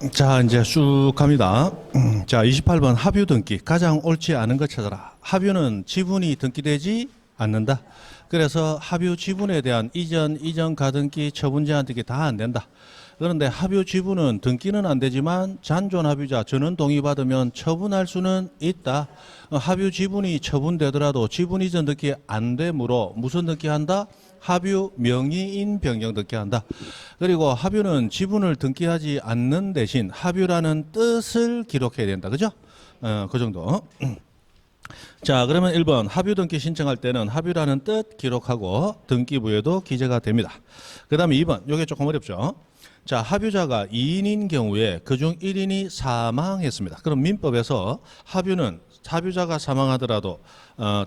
자, 이제 쭉 갑니다. 자, 28번 합유 등기. 가장 옳지 않은 것 찾아라. 합유는 지분이 등기되지 않는다. 그래서 합유 지분에 대한 이전 가등기, 처분 제한 등기 다 안 된다. 그런데 합유 지분은 등기는 안 되지만 잔존 합유자 전원 동의받으면 처분할 수는 있다. 합유 지분이 처분되더라도 지분 이전 등기 안 되므로 무슨 등기한다? 합유 명의인 변경 등기한다. 그리고 합유는 지분을 등기하지 않는 대신 합유라는 뜻을 기록해야 된다. 그죠? 그 정도. 자, 그러면 1번 합유 등기 신청할 때는 합유라는 뜻 기록하고 등기부에도 기재가 됩니다. 그 다음에 2번, 요게 조금 어렵죠? 자, 합유자가 2인인 경우에 그중 1인이 사망했습니다. 그럼 민법에서 합유는 합유자가 사망하더라도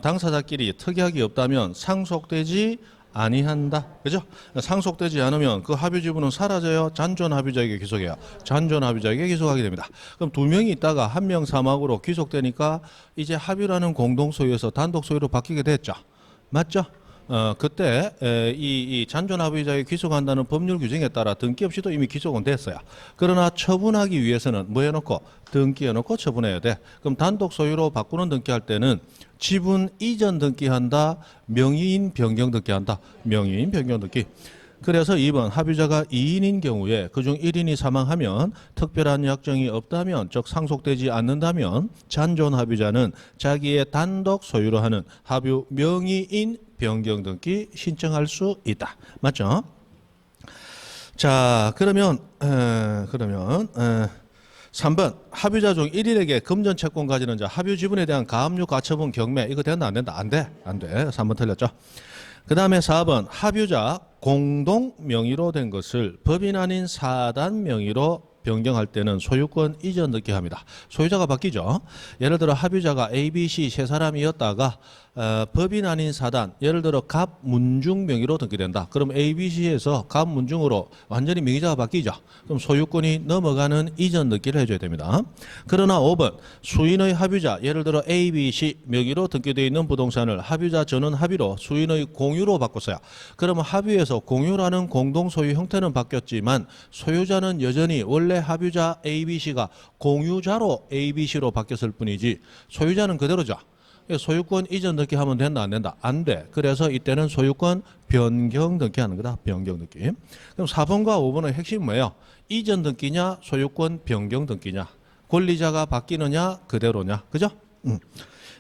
당사자끼리 특약이 없다면 상속되지 아니한다. 그죠? 상속되지 않으면 그 합유 지분은 사라져요. 잔존 합유자에게 귀속해요. 잔존 합유자에게 귀속하게 됩니다. 그럼 두 명이 있다가 한 명 사망으로 귀속되니까 이제 합유라는 공동 소유에서 단독 소유로 바뀌게 됐죠. 맞죠? 그때 이 잔존 합의자에 귀속한다는 법률 규정에 따라 등기 없이도 이미 귀속은 됐어요. 그러나 처분하기 위해서는 뭐 해놓고 등기해놓고 처분해야 돼. 그럼 단독 소유로 바꾸는 등기할 때는 지분 이전 등기한다, 명의인 변경 등기한다. 명의인 변경 등기. 그래서 2번 합유자가 2인인 경우에 그중 1인이 사망하면 특별한 약정이 없다면 즉 상속되지 않는다면 잔존 합유자는 자기의 단독 소유로 하는 합유 명의인 변경 등기 신청할 수 있다. 맞죠? 자, 그러면 3번 합유자 중 1인에게 금전 채권 가지는 자 합유 지분에 대한 가압류 가처분 경매 이거 된다 안 된다? 안 돼. 3번 틀렸죠. 그 다음에 4번 합유자 공동 명의로 된 것을 법인 아닌 사단 명의로 변경할 때는 소유권 이전 등기합니다. 소유자가 바뀌죠. 예를 들어 합유자가 A, B, C 세 사람이었다가 법인 아닌 사단, 예를 들어 갑, 문중 명의로 등기된다. 그럼 A, B, C에서 갑, 문중으로 완전히 명의자가 바뀌죠. 그럼 소유권이 넘어가는 이전 등기를 해줘야 됩니다. 그러나 5번 수인의 합유자, 예를 들어 A, B, C 명의로 등기되어 있는 부동산을 합유자 전원 합의로 수인의 공유로 바꿨어요. 그러면 합유에서 공유라는 공동 소유 형태는 바뀌었지만 소유자는 여전히 원래 합유자 A, B, C가 공유자로 A, B, C로 바뀌었을 뿐이지 소유자는 그대로죠. 소유권 이전 등기 하면 된다 안 된다? 안 돼. 그래서 이때는 소유권 변경 등기 하는 거다. 변경 등기. 그럼 4번과 5번의 핵심은 뭐예요? 이전 등기냐 소유권 변경 등기냐. 권리자가 바뀌느냐 그대로냐. 그죠?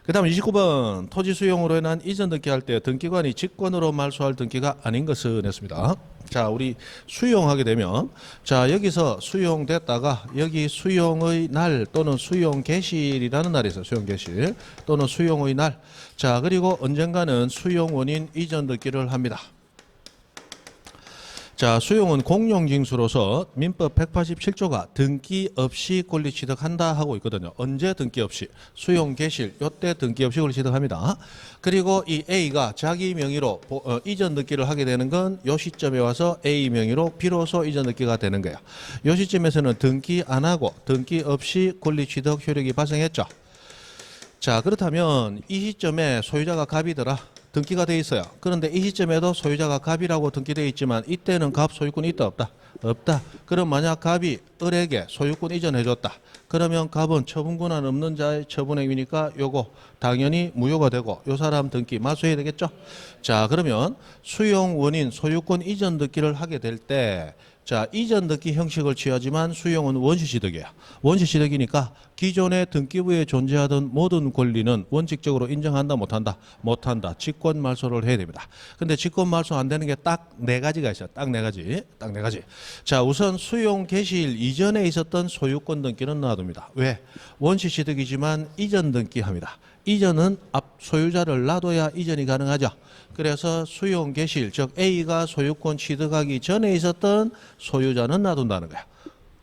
그 다음 29번 토지 수용으로 인한 이전 등기할 때 등기관이 직권으로 말소할 등기가 아닌 것은 했습니다. 자, 우리 수용하게 되면 자 여기서 수용됐다가 여기 수용의 날 또는 수용 개시일이라는 날이 있어요. 수용 개시일 또는 수용의 날. 자, 그리고 언젠가는 수용 원인 이전 등기를 합니다. 자, 수용은 공용징수로서 민법 187조가 등기 없이 권리 취득한다 하고 있거든요. 언제 등기 없이? 수용 개실 요때 등기 없이 권리 취득합니다. 그리고 이 A가 자기 명의로 이전 등기를 하게 되는 건 요 시점에 와서 A 명의로 비로소 이전 등기가 되는 거예요. 요 시점에서는 등기 안 하고 등기 없이 권리 취득 효력이 발생했죠. 자, 그렇다면 이 시점에 소유자가 갑이더라. 등기가 돼 있어요. 그런데 이 시점에도 소유자가 갑이라고 등기되어 있지만 이때는 갑 소유권이 있다 없다? 없다. 그럼 만약 갑이 을에게 소유권 이전해줬다. 그러면 갑은 처분 권한 없는 자의 처분 행위니까 요거 당연히 무효가 되고 요 사람 등기 말소해야 되겠죠. 자, 그러면 수용 원인 소유권 이전 등기를 하게 될 때 자, 이전 등기 형식을 취하지만 수용은 원시취득이에요. 원시취득이니까 기존의 등기부에 존재하던 모든 권리는 원칙적으로 인정한다 못한다? 못한다. 직권 말소를 해야 됩니다. 근데 직권 말소 안 되는 게 딱 네 가지가 있어요. 딱 네 가지. 자, 우선 수용 개시일 이전에 있었던 소유권 등기는 놔둡니다. 왜? 원시취득이지만 이전 등기합니다. 이전은 앞 소유자를 놔둬야 이전이 가능하죠. 그래서 수용 개시일 즉 A가 소유권 취득하기 전에 있었던 소유자는 놔둔다는 거야.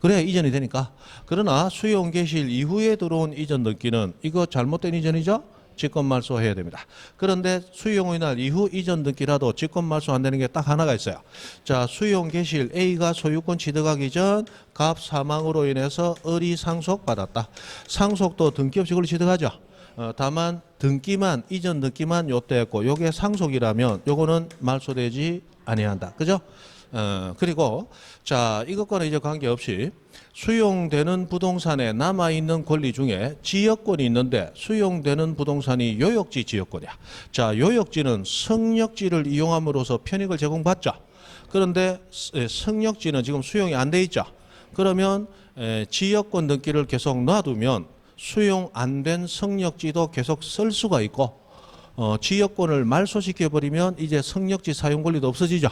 그래 이전이 되니까. 그러나 수용 개시일 이후에 들어온 이전 등기는 이거 잘못된 이전이죠. 직권 말소해야 됩니다. 그런데 수용의 날 이후 이전 등기라도 직권 말소 안 되는 게 딱 하나가 있어요. 자, 수용 개시일 A가 소유권 취득하기 전 갑 사망으로 인해서 을이 상속받았다. 상속도 등기 없이 그걸 취득하죠. 다만 등기만 이전 등기만 요때 했고 요게 상속이라면 요거는 말소되지 아니한다. 그죠? 그리고 자, 이것과는 이제 관계없이 수용되는 부동산에 남아있는 권리 중에 지역권이 있는데 수용되는 부동산이 요역지 지역권이야. 자, 요역지는 성역지를 이용함으로써 편익을 제공받죠. 그런데 성역지는 지금 수용이 안 돼 있죠. 그러면 지역권 등기를 계속 놔두면 수용 안 된 성역지도 계속 쓸 수가 있고 지역권을 말소시켜버리면 이제 성역지 사용 권리도 없어지죠.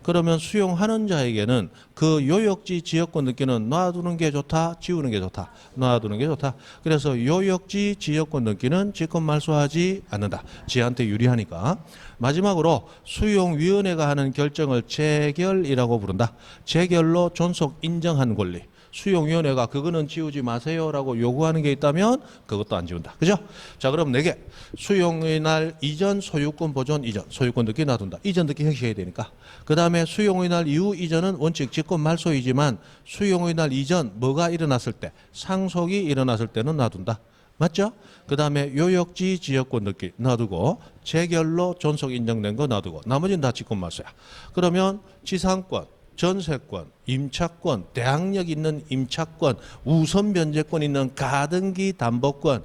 그러면 수용하는 자에게는 그 요역지 지역권 등기는 놔두는 게 좋다, 지우는 게 좋다. 놔두는 게 좋다. 그래서 요역지 지역권 등기는 직권 말소하지 않는다. 지한테 유리하니까. 마지막으로 수용위원회가 하는 결정을 재결이라고 부른다. 재결로 존속 인정한 권리. 수용위원회가 그거는 지우지 마세요라고 요구하는 게 있다면 그것도 안 지운다. 그죠? 자, 그럼 4개. 수용의 날 이전 소유권 보존 이전. 소유권 등기 놔둔다. 이전 등기 행시해야 되니까. 그 다음에 수용의 날 이후 이전은 원칙 직권 말소이지만 수용의 날 이전 뭐가 일어났을 때 상속이 일어났을 때는 놔둔다. 맞죠? 그 다음에 요역지 지역권 등기 놔두고 재결로 존속 인정된 거 놔두고 나머지는 다 직권 말소야. 그러면 지상권 전세권, 임차권, 대항력 있는 임차권, 우선 변제권 있는 가등기 담보권,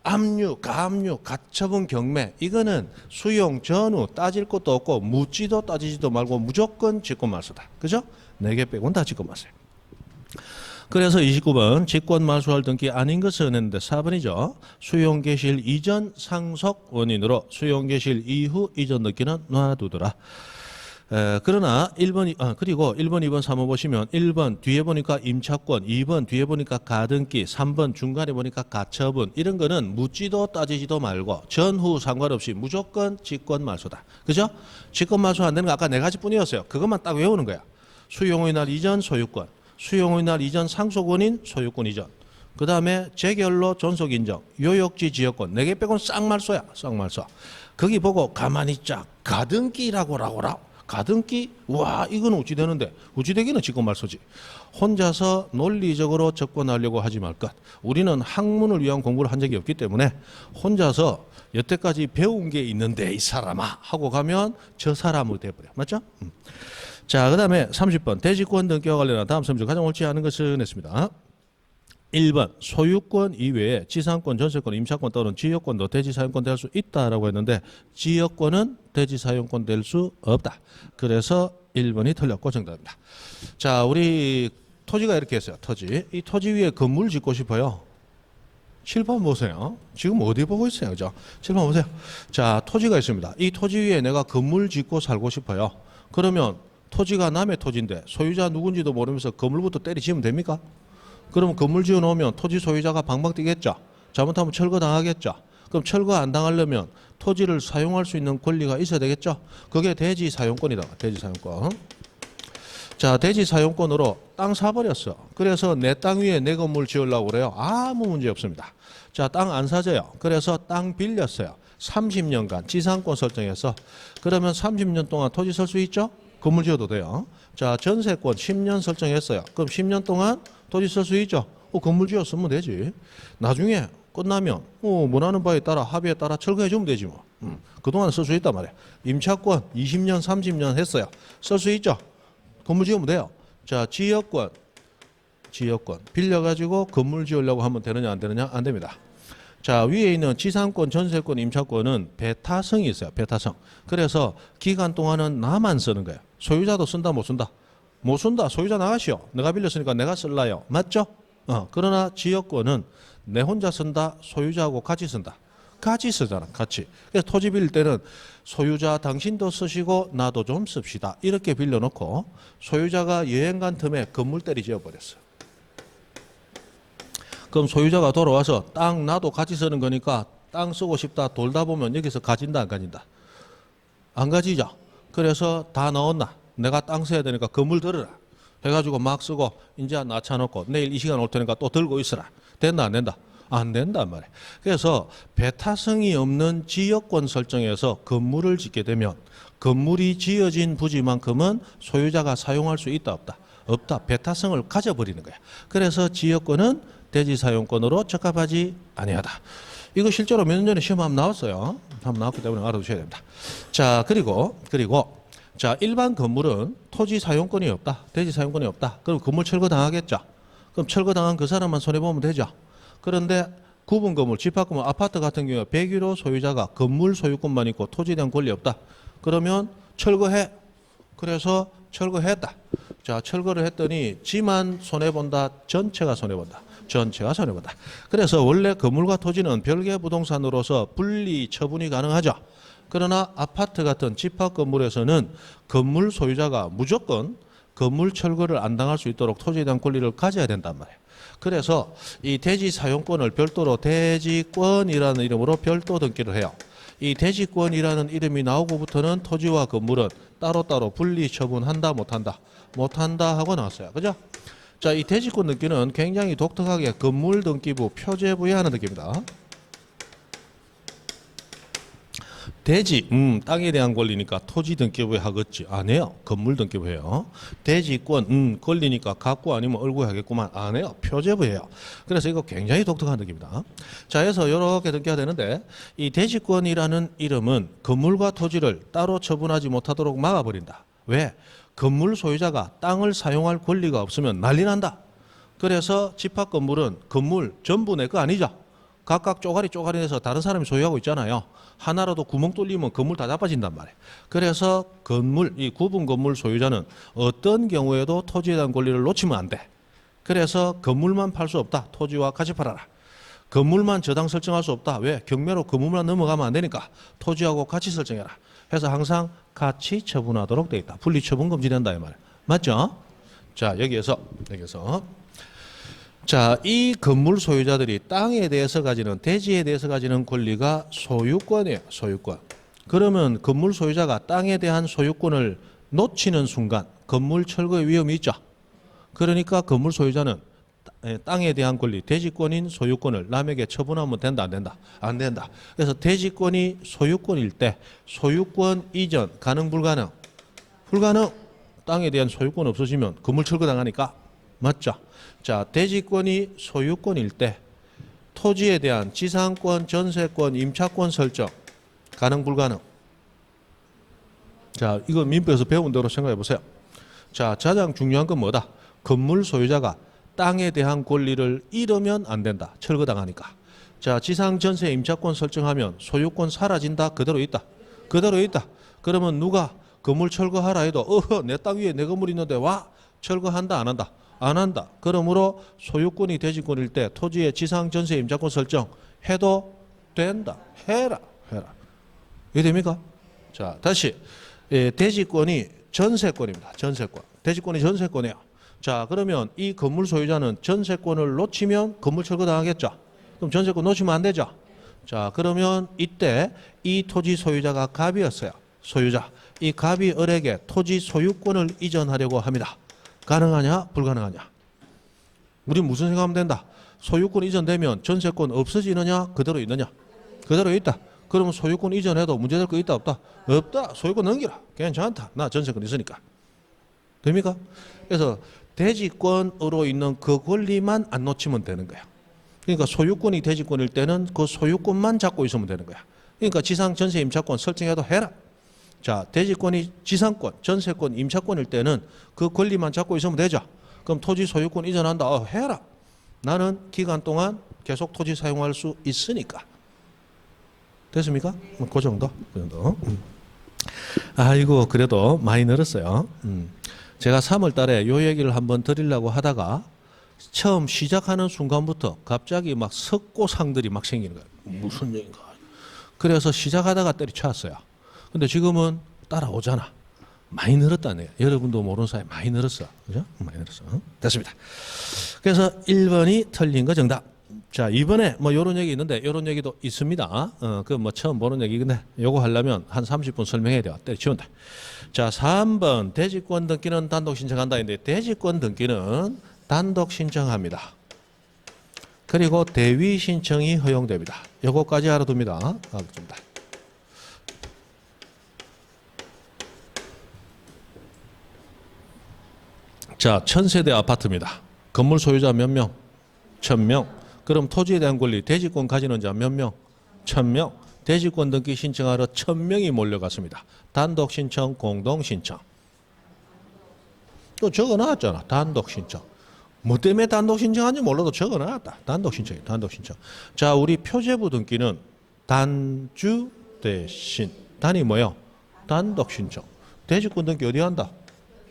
압류, 가압류, 가처분 경매 이거는 수용 전후 따질 것도 없고 묻지도 따지지도 말고 무조건 직권 말소다. 그죠? 4개 빼고는 다 직권 말소야. 그래서 29번 직권 말소할 등기 아닌 것은 했는데 4번이죠. 수용 개시일 이전 상속 원인으로 수용 개시일 이후 이전 등기는 놔두더라. 그러나 1번, 그리고 1번, 2번, 3번 보시면 1번 뒤에 보니까 임차권, 2번 뒤에 보니까 가등기, 3번 중간에 보니까 가처분 이런 거는 묻지도 따지지도 말고 전후 상관없이 무조건 직권 말소다. 그죠? 직권 말소 안 되는 거 아까 4가지 뿐이었어요. 그것만 딱 외우는 거야. 수용의 날 이전 소유권, 수용의 날 이전 상속 원인 소유권 이전. 그 다음에 재결로 존속 인정, 요역지 지역권 4개 빼고는 싹 말소야. 싹 말소. 거기 보고 가만히 쫙 가등기라고 라고라. 가등기? 와, 이건 어찌 되는데? 어찌 되기는 직권 말소지. 혼자서 논리적으로 접근하려고 하지 말 것. 우리는 학문을 위한 공부를 한 적이 없기 때문에 혼자서 여태까지 배운 게 있는데 이 사람아 하고 가면 저 사람으로 돼버려. 맞죠? 자, 그 다음에 30번 대지권 등기와 관련한 다음 설명 중 가장 옳지 않은 것은 했습니다. 1번 소유권 이외에 지상권, 전세권, 임차권 또는 지역권도 대지사용권 될 수 있다라고 했는데 지역권은 대지사용권 될 수 없다. 그래서 1번이 틀렸고 정답입니다. 자, 우리 토지가 이렇게 했어요. 토지. 이 토지 위에 건물 짓고 싶어요. 7번 보세요. 지금 어디 보고 있어요? 그죠? 7번 보세요. 자, 토지가 있습니다. 이 토지 위에 내가 건물 짓고 살고 싶어요. 그러면 토지가 남의 토지인데 소유자 누군지도 모르면서 건물부터 때리지면 됩니까? 그러면 건물 지어 놓으면 토지 소유자가 방방 뛰겠죠. 잘못하면 철거 당하겠죠. 그럼 철거 안 당하려면 토지를 사용할 수 있는 권리가 있어야 되겠죠. 그게 대지 사용권이다. 대지 사용권. 자, 대지 사용권으로 땅 사버렸어. 그래서 내 땅 위에 내 건물 지으려고 그래요. 아무 문제 없습니다. 자, 땅 안 사져요. 그래서 땅 빌렸어요. 30년간 지상권 설정해서 그러면 30년 동안 토지 쓸 수 있죠. 건물 지어도 돼요. 자, 전세권 10년 설정했어요. 그럼 10년 동안 토지 쓸 수 있죠. 건물 지어 쓰면 되지. 나중에 끝나면 원하는 바에 따라 합의에 따라 철거해 주면 되지 뭐. 그동안 쓸 수 있단 말이야. 임차권 20년 30년 했어요. 쓸 수 있죠. 건물 지으면 돼요. 자, 지역권 빌려가지고 건물 지으려고 하면 되느냐 안 되느냐? 안 됩니다. 자, 위에 있는 지상권, 전세권, 임차권은 배타성이 있어요. 배타성. 그래서 기간 동안은 나만 쓰는 거예요. 소유자도 쓴다 못 쓴다? 못 쓴다. 소유자 나가시오. 내가 빌렸으니까 내가 쓸라요. 맞죠? 그러나 지역권은 내 혼자 쓴다. 소유자하고 같이 쓴다. 같이 쓰잖아. 같이. 그래서 토지 빌릴 때는 소유자 당신도 쓰시고 나도 좀 씁시다. 이렇게 빌려놓고 소유자가 여행 간 틈에 건물대리 지어버렸어요. 그럼 소유자가 돌아와서 땅 나도 같이 쓰는 거니까 땅 쓰고 싶다 돌다 보면 여기서 가진다 안 가진다? 안 가지죠. 그래서 다 넣었나? 내가 땅 써야 되니까 건물 들어라 해가지고 막 쓰고 이제 낮춰놓고 내일 이 시간 올 테니까 또 들고 있어라. 된다 안 된다? 안 된단 말이에요. 그래서 배타성이 없는 지역권 설정에서 건물을 짓게 되면 건물이 지어진 부지만큼은 소유자가 사용할 수 있다 없다? 없다. 배타성을 가져버리는 거야. 그래서 지역권은 대지사용권으로 적합하지 아니하다. 이거 실제로 몇 년 전에 시험 한번 나왔어요. 한번 나왔기 때문에 알아두셔야 됩니다. 자, 그리고 자, 일반 건물은 토지 사용권이 없다. 대지 사용권이 없다. 그럼 건물 철거당하겠죠. 그럼 철거당한 그 사람만 손해보면 되죠. 그런데 구분 건물, 집합 건물, 아파트 같은 경우에 101호 소유자가 건물 소유권만 있고 토지에 대한 권리 없다. 그러면 철거해. 그래서 철거했다. 자, 철거를 했더니 지만 손해본다. 전체가 손해본다. 전체가 손해본다. 그래서 원래 건물과 토지는 별개 부동산으로서 분리 처분이 가능하죠. 그러나 아파트 같은 집합 건물에서는 건물 소유자가 무조건 건물 철거를 안 당할 수 있도록 토지에 대한 권리를 가져야 된단 말이에요. 그래서 이 대지 사용권을 별도로 대지권이라는 이름으로 별도 등기를 해요. 이 대지권이라는 이름이 나오고부터는 토지와 건물은 따로따로 분리 처분한다 못한다. 못한다 하고 나왔어요. 그죠? 자, 이 대지권 등기는 굉장히 독특하게 건물 등기부 표제부에 하는 등기입니다. 대지, 땅에 대한 권리니까 토지 등기부에 하겠지. 안 해요. 건물 등기부에요. 대지권, 권리니까 갖고 아니면 얼굴 하겠구만. 안 해요. 표제부에요. 그래서 이거 굉장히 독특한 등기입니다. 자, 그래서 이렇게 등기가 되는데 이 대지권이라는 이름은 건물과 토지를 따로 처분하지 못하도록 막아버린다. 왜? 건물 소유자가 땅을 사용할 권리가 없으면 난리 난다. 그래서 집합 건물은 건물 전부 내 거 아니죠. 각각 쪼가리 내서 다른 사람이 소유하고 있잖아요. 하나라도 구멍 뚫리면 건물 다 자빠진단 말이에요. 그래서 건물, 이 구분 건물 소유자는 어떤 경우에도 토지에 대한 권리를 놓치면 안 돼. 그래서 건물만 팔 수 없다. 토지와 같이 팔아라. 건물만 저당 설정할 수 없다. 왜? 경매로 건물만 넘어가면 안 되니까 토지하고 같이 설정해라. 해서 항상 같이 처분하도록 돼 있다. 분리 처분 금지된다 이 말. 맞죠? 자, 여기에서 자, 이 건물 소유자들이 땅에 대해서 가지는 대지에 대해서 가지는 권리가 소유권이에요. 소유권. 그러면 건물 소유자가 땅에 대한 소유권을 놓치는 순간 건물 철거의 위험이 있죠. 그러니까 건물 소유자는 땅에 대한 권리, 대지권인 소유권을 남에게 처분하면 된다, 안 된다? 안 된다. 그래서 대지권이 소유권일 때 소유권 이전 가능, 불가능? 불가능. 땅에 대한 소유권 없어지면 건물 철거당하니까. 맞죠? 자, 대지권이 소유권일 때 토지에 대한 지상권, 전세권, 임차권 설정 가능, 불가능? 자, 이거 민법에서 배운 대로 생각해 보세요. 자, 가장 중요한 건 뭐다? 건물 소유자가 땅에 대한 권리를 잃으면 안 된다. 철거당하니까. 자, 지상, 전세, 임차권 설정하면 소유권 사라진다. 그대로 있다. 그대로 있다. 그러면 누가 건물 철거하라 해도 내 땅 위에 내 건물 있는데 와? 철거한다, 안 한다? 안 한다. 그러므로 소유권이 대지권일 때 토지의 지상, 전세, 임차권 설정 해도 된다. 해라. 이해됩니까? 자, 다시 대지권이 전세권입니다. 전세권. 대지권이 전세권이에요. 자, 그러면 이 건물 소유자는 전세권을 놓치면 건물 철거 당하겠죠. 그럼 전세권 놓치면 안 되죠. 자, 그러면 이때 이 토지 소유자가 갑이었어요. 소유자. 이 갑이 을에게 토지 소유권을 이전하려고 합니다. 가능하냐? 불가능하냐? 우리 무슨 생각하면 된다? 소유권 이전되면 전세권 없어지느냐? 그대로 있느냐? 그대로 있다. 그러면 소유권 이전해도 문제될 거 있다 없다? 없다. 소유권 넘기라. 괜찮다. 나 전세권 있으니까. 됩니까? 그래서 대지권으로 있는 그 권리만 안 놓치면 되는 거야. 그러니까 소유권이 대지권일 때는 그 소유권만 잡고 있으면 되는 거야. 그러니까 지상, 전세, 임차권 설정해도 해라. 자, 대지권이 지상권, 전세권, 임차권일 때는 그 권리만 잡고 있으면 되죠. 그럼 토지 소유권 이전한다. 해라. 나는 기간 동안 계속 토지 사용할 수 있으니까. 됐습니까? 그 정도? 그 정도. 아이고, 그래도 많이 늘었어요. 제가 3월 달에 요 얘기를 한번 드리려고 하다가 처음 시작하는 순간부터 갑자기 막 석고상들이 막 생기는 거예요. 무슨 얘기인가. 그래서 시작하다가 때려쳤어요. 근데 지금은 따라오잖아. 많이 늘었다네. 여러분도 모르는 사이에 많이 늘었어. 그죠? 많이 늘었어. 됐습니다. 그래서 1번이 틀린 거 정답. 자, 이번에 뭐 요런 얘기 있는데 요런 얘기도 있습니다. 그 뭐 처음 보는 얘기인데 요거 하려면 한 30분 설명해야 돼요. 때려치운다. 자, 3번 대지권 등기는 단독 신청한다 했는데 대지권 등기는 단독 신청합니다. 그리고 대위 신청이 허용됩니다. 요거까지 알아둡니다. 알아둡니다. 자, 1000세대 아파트입니다. 건물 소유자 몇 명? 1000명. 그럼 토지에 대한 권리, 대지권 가지는 자 몇 명? 1000명. 대지권 등기 신청하러 1000명이 몰려갔습니다. 단독 신청, 공동 신청. 또 적어놨잖아. 단독 신청. 뭐 때문에 단독 신청하는지 몰라도 적어놨다. 단독 신청이에요. 단독 신청. 자, 우리 표제부 등기는 단주 대신. 단이 뭐요? 단독 신청. 대지권 등기 어디 한다?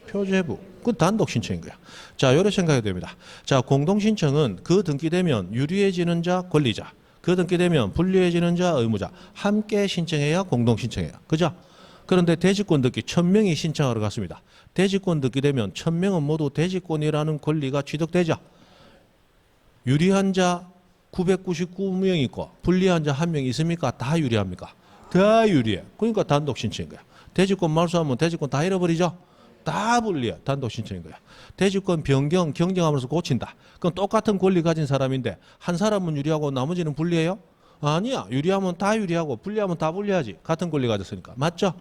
표제부. 그 단독 신청인 거야. 자, 요렇게 생각해야 됩니다. 자, 공동 신청은 그 등기되면 유리해지는 자, 권리자. 그 등기되면 불리해지는 자, 의무자. 함께 신청해야 공동 신청해요. 그죠? 그런데 대지권 등기 1000명이 신청하러 갔습니다. 대지권 등기되면 1000명은 모두 대지권이라는 권리가 취득되죠. 유리한 자 999명 있고 불리한 자 1명 있습니까? 다 유리합니까? 다 유리해. 그러니까 단독 신청인 거야. 대지권 말소하면 대지권 다 잃어버리죠. 다 불리해. 단독 신청인 거야. 대지권 변경, 경쟁하면서 고친다. 그건 똑같은 권리 가진 사람인데 한 사람은 유리하고 나머지는 불리해요? 아니야. 유리하면 다 유리하고 불리하면 다 불리하지. 같은 권리 가졌으니까. 맞죠?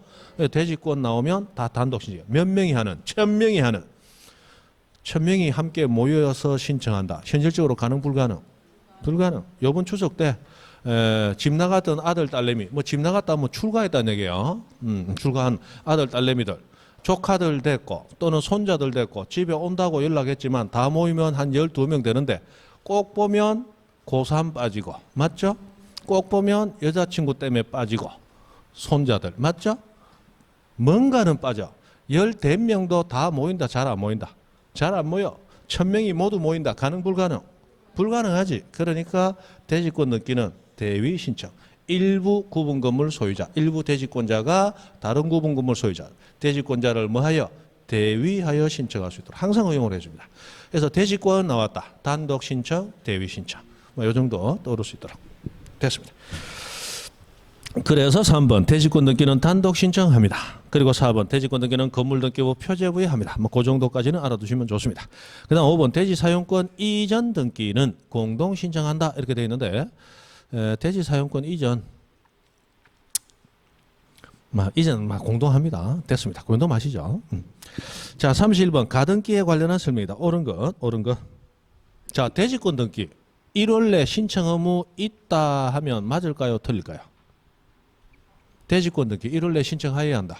대지권 나오면 다 단독 신청. 몇 명이 하는? 1000명이 하는. 1000명이 함께 모여서 신청한다. 현실적으로 가능 불가능? 불가능. 요번 추석 때 집 나갔던 아들 딸내미 뭐 집 나갔다 뭐 출가했다는 얘기예요. 출가한 아들 딸내미들 조카들 됐고 또는 손자들 됐고 집에 온다고 연락했지만 다 모이면 한 12명 되는데 꼭 보면 고3 빠지고 맞죠? 꼭 보면 여자친구 때문에 빠지고 손자들 맞죠? 뭔가는 빠져. 14명도 다 모인다. 잘 안 모인다. 잘 안 모여. 1000명이 모두 모인다. 가능 불가능? 불가능하지. 그러니까 대지권 등기는 대위 신청. 일부 구분 건물 소유자, 일부 대지권자가 다른 구분 건물 소유자, 대지권자를 뭐하여? 대위하여 신청할 수 있도록 항상 허용을 해줍니다. 그래서 대지권 나왔다. 단독 신청, 대위 신청. 뭐 이 정도 떠오를 수 있도록 됐습니다. 그래서 3번 대지권 등기는 단독 신청합니다. 그리고 4번 대지권 등기는 건물 등기부 표제부에 합니다. 뭐 그 정도까지는 알아두시면 좋습니다. 그다음 5번 대지 사용권 이전 등기는 공동 신청한다 이렇게 되어 있는데 대지 사용권 이전 이전 공동합니다. 됐습니다. 공동 아시죠? 자, 31번 가등기에 관련한 설명이다. 옳은 것. 자, 대지권 등기 1월 내 신청 의무 있다 하면 맞을까요? 틀릴까요? 대지권 등기 1월 내 신청하여야 한다.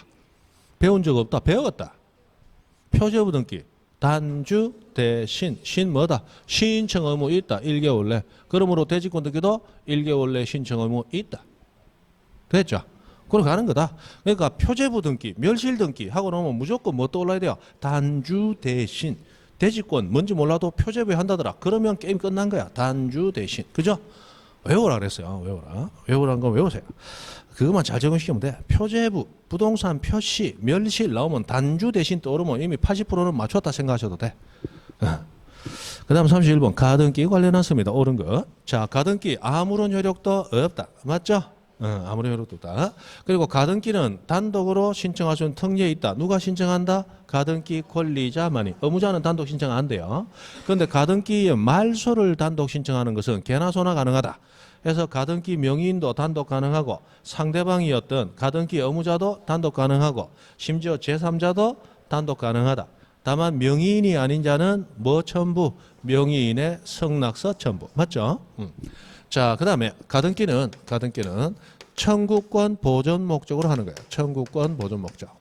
배운 적 없다. 배웠다. 표제부 등기 단주 대신 신 뭐다? 신청 의무 있다. 1개월 내. 그러므로 대지권 등기도 1개월 내 신청 의무 있다. 됐죠? 그렇게 가는 거다. 그러니까 표제부 등기, 멸실 등기 하고 나면 무조건 뭐 떠올라야 돼요? 단주 대신. 대지권 뭔지 몰라도 표제부에 한다더라. 그러면 게임 끝난 거야. 단주 대신. 그죠? 외우라 그랬어요. 외우라는 건 외우세요. 그것만 잘 적응시키면 돼. 표제부, 부동산 표시, 멸실 나오면 단주 대신 떠오르면 이미 80%는 맞췄다 생각하셔도 돼. 그 다음 31번 가등기 관련한 습니다. 옳은 것. 자, 가등기 아무런 효력도 없다. 맞죠? 아무런 효력도 없다. 그리고 가등기는 단독으로 신청할 수 있는 특례에 있다. 누가 신청한다? 가등기 권리자만이. 의무자는 단독 신청 안 돼요. 그런데 가등기의 말소를 단독 신청하는 것은 개나 소나 가능하다. 그래서 가등기 명의인도 단독 가능하고 상대방이었던 가등기 의무자도 단독 가능하고 심지어 제3자도 단독 가능하다. 다만 명의인이 아닌 자는 뭐 첨부? 명의인의 성낙서 첨부. 맞죠? 자, 그 다음에 가등기는 청구권 보존 목적으로 하는 거예요. 청구권 보존 목적.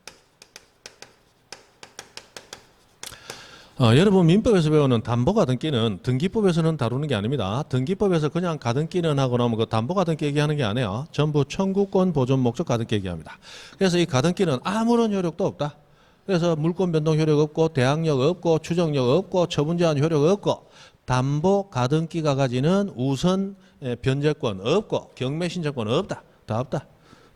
여러분 민법에서 배우는 담보가등기는 등기법에서는 다루는 게 아닙니다. 등기법에서 그냥 가등기는 하고 나면 그 담보가등기 얘기하는 게 아니에요. 전부 청구권 보존 목적 가등기 얘기합니다. 그래서 이 가등기는 아무런 효력도 없다. 그래서 물권 변동 효력 없고 대항력 없고 추정력 없고 처분 제한 효력 없고 담보 가등기가 가지는 우선 변제권 없고 경매 신청권 없다. 다 없다.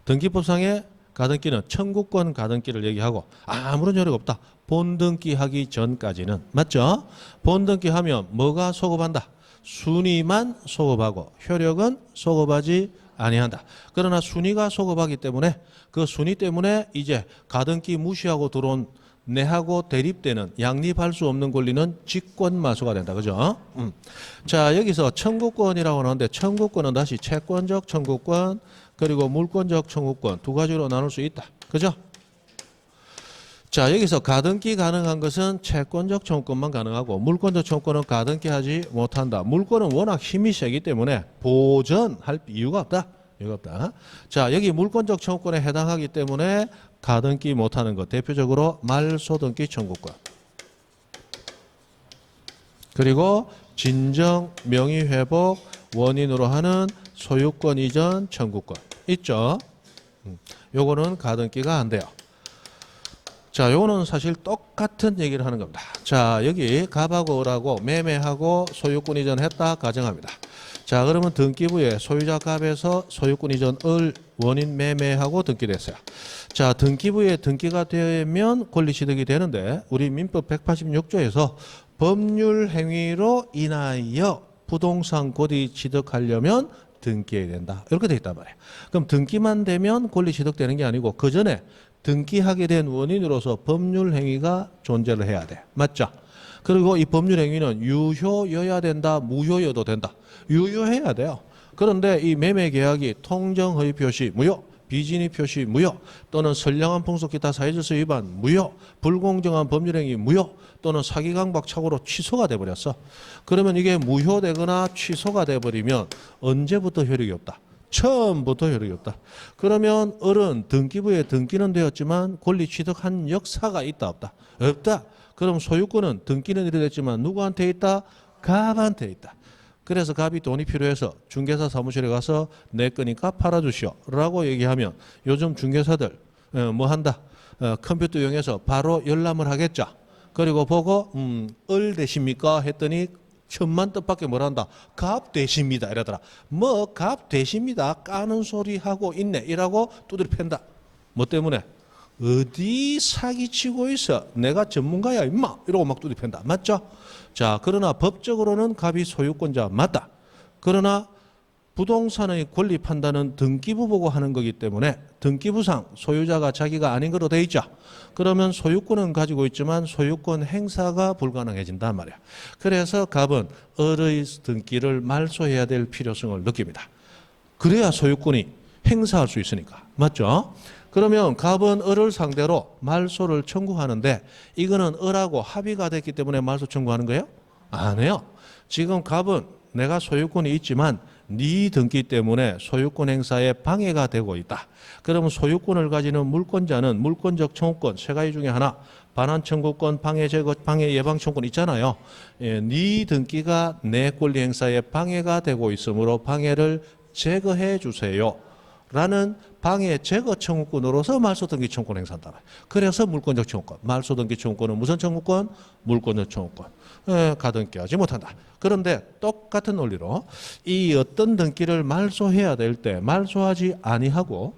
등기법상의 가등기는 청구권 가등기를 얘기하고 아무런 효력 없다. 본등기 하기 전까지는. 맞죠? 본등기 하면 뭐가 소급한다? 순위만 소급하고 효력은 소급하지 아니한다. 그러나 순위가 소급하기 때문에 그 순위 때문에 이제 가등기 무시하고 들어온 내하고 대립되는 양립할 수 없는 권리는 직권말소가 된다. 그죠? 자, 여기서 청구권이라고 하는데 청구권은 다시 채권적 청구권 그리고 물권적 청구권 두 가지로 나눌 수 있다. 그죠? 자, 여기서 가등기 가능한 것은 채권적 청구권만 가능하고 물권적 청구권은 가등기 하지 못한다. 물권은 워낙 힘이 세기 때문에 보전할 이유가 없다. 이거 없다. 자, 여기 물권적 청구권에 해당하기 때문에 가등기 못하는 것. 대표적으로 말소등기 청구권. 그리고 진정 명의회복 원인으로 하는 소유권 이전 청구권. 있죠? 요거는 가등기가 안 돼요. 자, 요거는 사실 똑같은 얘기를 하는 겁니다. 자, 여기 갑하고 을하고 매매하고 소유권 이전했다 가정합니다. 자, 그러면 등기부에 소유자 갑에서 소유권 이전 을 원인 매매하고 등기됐어요. 자, 등기부에 등기가 되면 권리 취득이 되는데 우리 민법 186조에서 법률 행위로 인하여 부동산 권리 취득하려면 등기해야 된다. 이렇게 돼 있단 말이에요. 그럼 등기만 되면 권리 취득되는 게 아니고 그 전에 등기하게 된 원인으로서 법률 행위가 존재를 해야 돼. 맞죠? 그리고 이 법률 행위는 유효여야 된다, 무효여도 된다. 유효해야 돼요. 그런데 이 매매 계약이 통정 허위 표시 무효, 비진위 표시 무효, 또는 선량한 풍속 기타 사회질서 위반 무효, 불공정한 법률 행위 무효, 또는 사기 강박 착오로 취소가 돼 버렸어. 그러면 이게 무효되거나 취소가 돼 버리면 언제부터 효력이 없다? 처음부터 효력이 없다. 그러면 을은 등기부에 등기는 되었지만 권리 취득한 역사가 있다 없다? 없다. 그럼 소유권은 등기는 이래 됐지만 누구한테 있다? 갑한테 있다. 그래서 갑이 돈이 필요해서 중개사 사무실에 가서 내 거니까 팔아주시오 라고 얘기하면 요즘 중개사들 뭐 한다? 컴퓨터 이용해서 바로 열람을 하겠죠. 그리고 보고 을 되십니까? 했더니 천만 뜻밖에 뭘 한다. 갑 되십니다. 이러더라. 뭐 갑 되십니다. 까는 소리 하고 있네. 이라고 두드려 팬다. 뭐 때문에? 어디 사기치고 있어. 내가 전문가야 임마. 이러고 막 두드려 팬다. 맞죠? 자, 그러나 법적으로는 갑이 소유권자 맞다. 그러나 부동산의 권리 판단은 등기부 보고 하는 거기 때문에 등기부상 소유자가 자기가 아닌 거로 돼 있죠. 그러면 소유권은 가지고 있지만 소유권 행사가 불가능해진단 말이야. 그래서 갑은 을의 등기를 말소해야 될 필요성을 느낍니다. 그래야 소유권이 행사할 수 있으니까. 맞죠? 그러면 갑은 을을 상대로 말소를 청구하는데 이거는 을하고 합의가 됐기 때문에 말소 청구하는 거예요? 안 해요. 지금 갑은 내가 소유권이 있지만 네 등기 때문에 소유권 행사에 방해가 되고 있다. 그러면 소유권을 가지는 물권자는 물권적 청구권 세 가지 중에 하나 반환 청구권, 방해 제거, 방해 예방 청구권 있잖아요. 네 등기가 내 권리 행사에 방해가 되고 있으므로 방해를 제거해 주세요. 라는 방해 제거 청구권으로서 말소등기 청구권 행사한다. 그래서 물권적 청구권, 말소등기 청구권은 무슨 청구권? 물권적 청구권. 가등기하지 못한다. 그런데 똑같은 논리로 이 어떤 등기를 말소해야 될 때 말소하지 아니하고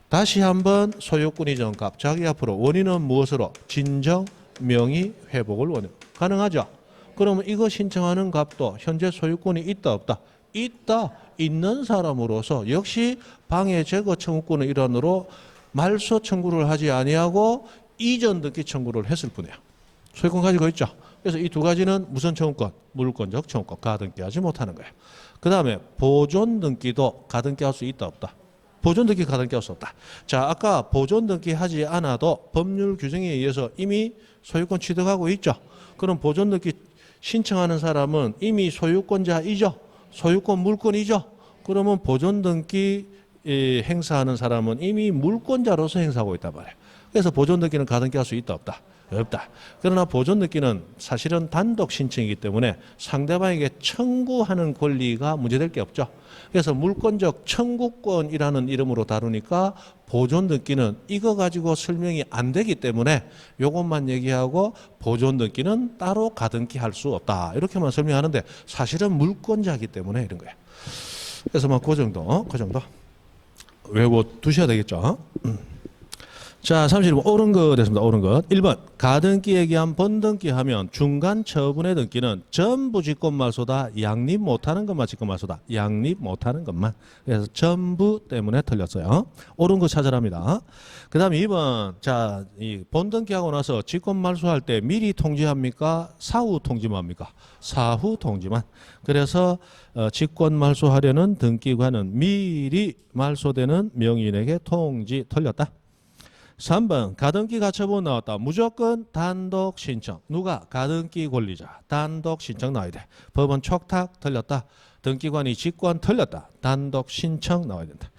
다시 한번 소유권 이전 값 자기 앞으로 원인은 무엇으로? 진정 명의 회복을 원해. 가능하죠? 그러면 이거 신청하는 값도 현재 소유권이 있다 없다? 있다. 있는 사람으로서 역시 방해 제거 청구권의 일환으로 말소 청구를 하지 아니하고 이전 등기 청구를 했을 뿐이야. 소유권 가지고 있죠. 그래서 이 두 가지는 무슨 청구권? 물권적 청구권. 가등기하지 못하는 거예요. 그 다음에 보존 등기도 가등기할 수 있다 없다? 보존 등기 가등기할 수 없다. 자, 아까 보존 등기 하지 않아도 법률 규정에 의해서 이미 소유권 취득하고 있죠. 그럼 보존 등기 신청하는 사람은 이미 소유권자이죠. 소유권 물권이죠. 그러면 보존 등기 행사하는 사람은 이미 물권자로서 행사하고 있단 말이에요. 그래서 보존 등기는 가등기할 수 있다 없다? 없다. 그러나 보존 등기는 사실은 단독 신청이기 때문에 상대방에게 청구하는 권리가 문제될 게 없죠. 그래서 물권적 청구권이라는 이름으로 다루니까 보존 등기는 이거 가지고 설명이 안 되기 때문에 이것만 얘기하고 보존 등기는 따로 가등기할 수 없다. 이렇게만 설명하는데 사실은 물권자이기 때문에 이런 거예요. 그래서 뭐 그 정도 외워 두셔야 되겠죠. 자, 31번 옳은 것 됐습니다. 옳은 것. 1번 가등기에 기한 번등기 하면 중간 처분의 등기는 전부 직권말소다. 양립 못하는 것만 직권말소다. 양립 못하는 것만. 그래서 전부 때문에 틀렸어요. 옳은 거 찾으랍니다. 그 다음에 2번 자, 이 본등기하고 나서 직권말소할 때 미리 통지합니까? 사후 통지만 합니까? 사후 통지만. 그래서 직권말소하려는 등기관은 미리 말소되는 명의인에게 통지 틀렸다. 3번 가등기 가처분 나왔다. 무조건 단독 신청. 누가? 가등기 권리자. 단독 신청 나와야 돼. 법원 촉탁 틀렸다. 등기관이 직권 틀렸다. 단독 신청 나와야 된다.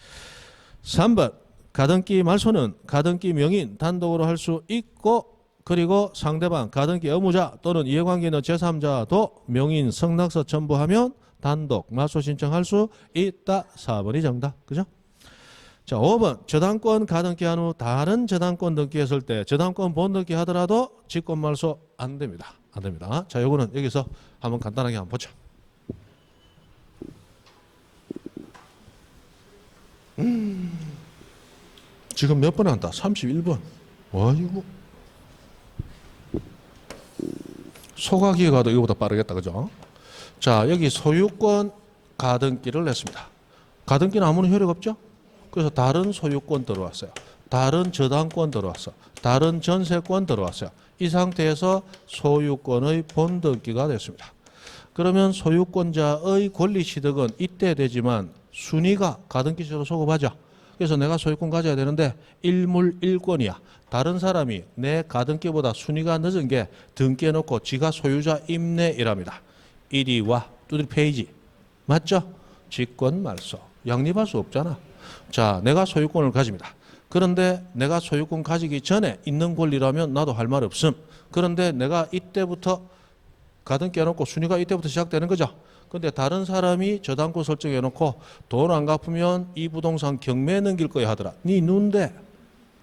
3번 가등기 말소는 가등기 명인 단독으로 할 수 있고 그리고 상대방 가등기 의무자 또는 이해관계 있는 제3자도 명인 성낙서 첨부하면 단독 말소 신청할 수 있다. 4번이 정답. 그죠? 자, 5번 저당권 가등기 한 후 다른 저당권 등기했을 때 저당권 본등기 하더라도 직권 말소 안 됩니다. 안 됩니다. 자, 요거는 여기서 한번 간단하게 한번 보자. 지금 몇 번에 한다? 31번. 아이고. 소가기에 가도 이거보다 빠르겠다. 그죠? 자, 여기 소유권 가등기를 냈습니다. 가등기는 아무런 효력 없죠? 그래서 다른 소유권 들어왔어요. 다른 저당권 들어왔어. 다른 전세권 들어왔어요. 이 상태에서 소유권의 본등기가 됐습니다. 그러면 소유권자의 권리 취득은 이때 되지만 순위가 가등기죄로 소급하죠. 그래서 내가 소유권 가져야 되는데 일물일권이야. 다른 사람이 내 가등기보다 순위가 늦은 게 등기해놓고 지가 소유자 임내이랍니다. 이리와 두드리 페이지. 맞죠? 직권 말소. 양립할 수 없잖아. 자, 내가 소유권을 가집니다. 그런데 내가 소유권 가지기 전에 있는 권리라면 나도 할 말 없음. 그런데 내가 이때부터 가등기 해놓고 순위가 이때부터 시작되는 거죠. 근데 다른 사람이 저당권 설정해놓고 돈 안 갚으면 이 부동산 경매에 넘길 거야 하더라. 네 누군데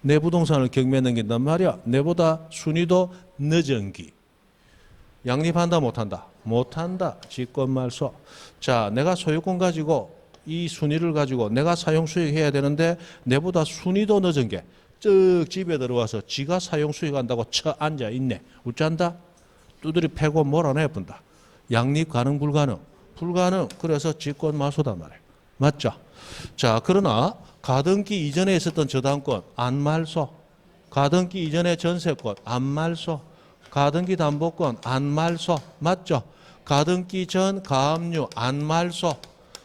내 부동산을 경매에 넘긴단 말이야. 내보다 순위도 늦은 기. 양립한다 못한다? 못한다. 직권 말소. 자, 내가 소유권 가지고 이 순위를 가지고 내가 사용 수익해야 되는데 내보다 순위도 늦은 게 쭉 집에 들어와서 지가 사용 수익한다고 쳐 앉아 있네. 웃잔다? 두드리 패고 몰아내본다. 양립 가능 불가능? 불가능. 그래서 직권 말소단 말이에요. 맞죠? 자, 그러나 가등기 이전에 있었던 저당권 안 말소. 가등기 이전에 전세권 안 말소. 가등기 담보권 안 말소. 맞죠? 가등기 전 가압류 안 말소.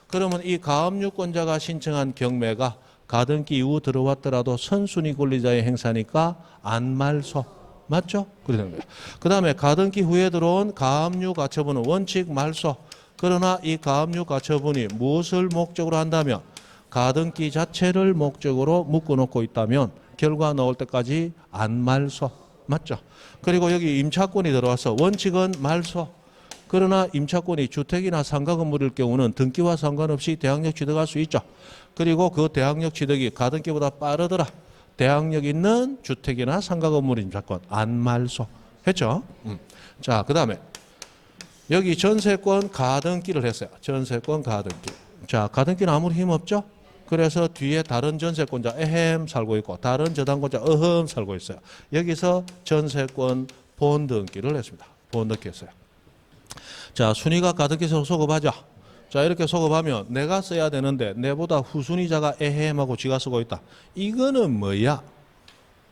그러면 이 가압류권자가 신청한 경매가 가등기 이후 들어왔더라도 선순위 권리자의 행사니까 안 말소. 맞죠? 그렇게 되는 거예요. 그 다음에 가등기 후에 들어온 가압류 가처분은 원칙 말소. 그러나 이 가압류 가처분이 무엇을 목적으로 한다면 가등기 자체를 목적으로 묶어놓고 있다면 결과 나올 때까지 안 말소. 맞죠? 그리고 여기 임차권이 들어와서 원칙은 말소. 그러나 임차권이 주택이나 상가 건물일 경우는 등기와 상관없이 대항력 취득할 수 있죠. 그리고 그 대항력 취득이 가등기보다 빠르더라. 대항력 있는 주택이나 상가 건물 임차권 안 말소. 했죠? 자, 그 다음에 여기 전세권 가등기를 했어요. 전세권 가등기. 자, 가등기는 아무리 힘 없죠? 그래서 뒤에 다른 전세권자 에헴 살고 있고 다른 저당권자 어흠 살고 있어요. 여기서 전세권 본등기를 했습니다. 본등기 했어요. 자, 순위가 가등기에서 소급하죠. 자, 이렇게 소급하면 내가 써야 되는데 내보다 후순위자가 에헴하고 지가 쓰고 있다. 이거는 뭐야?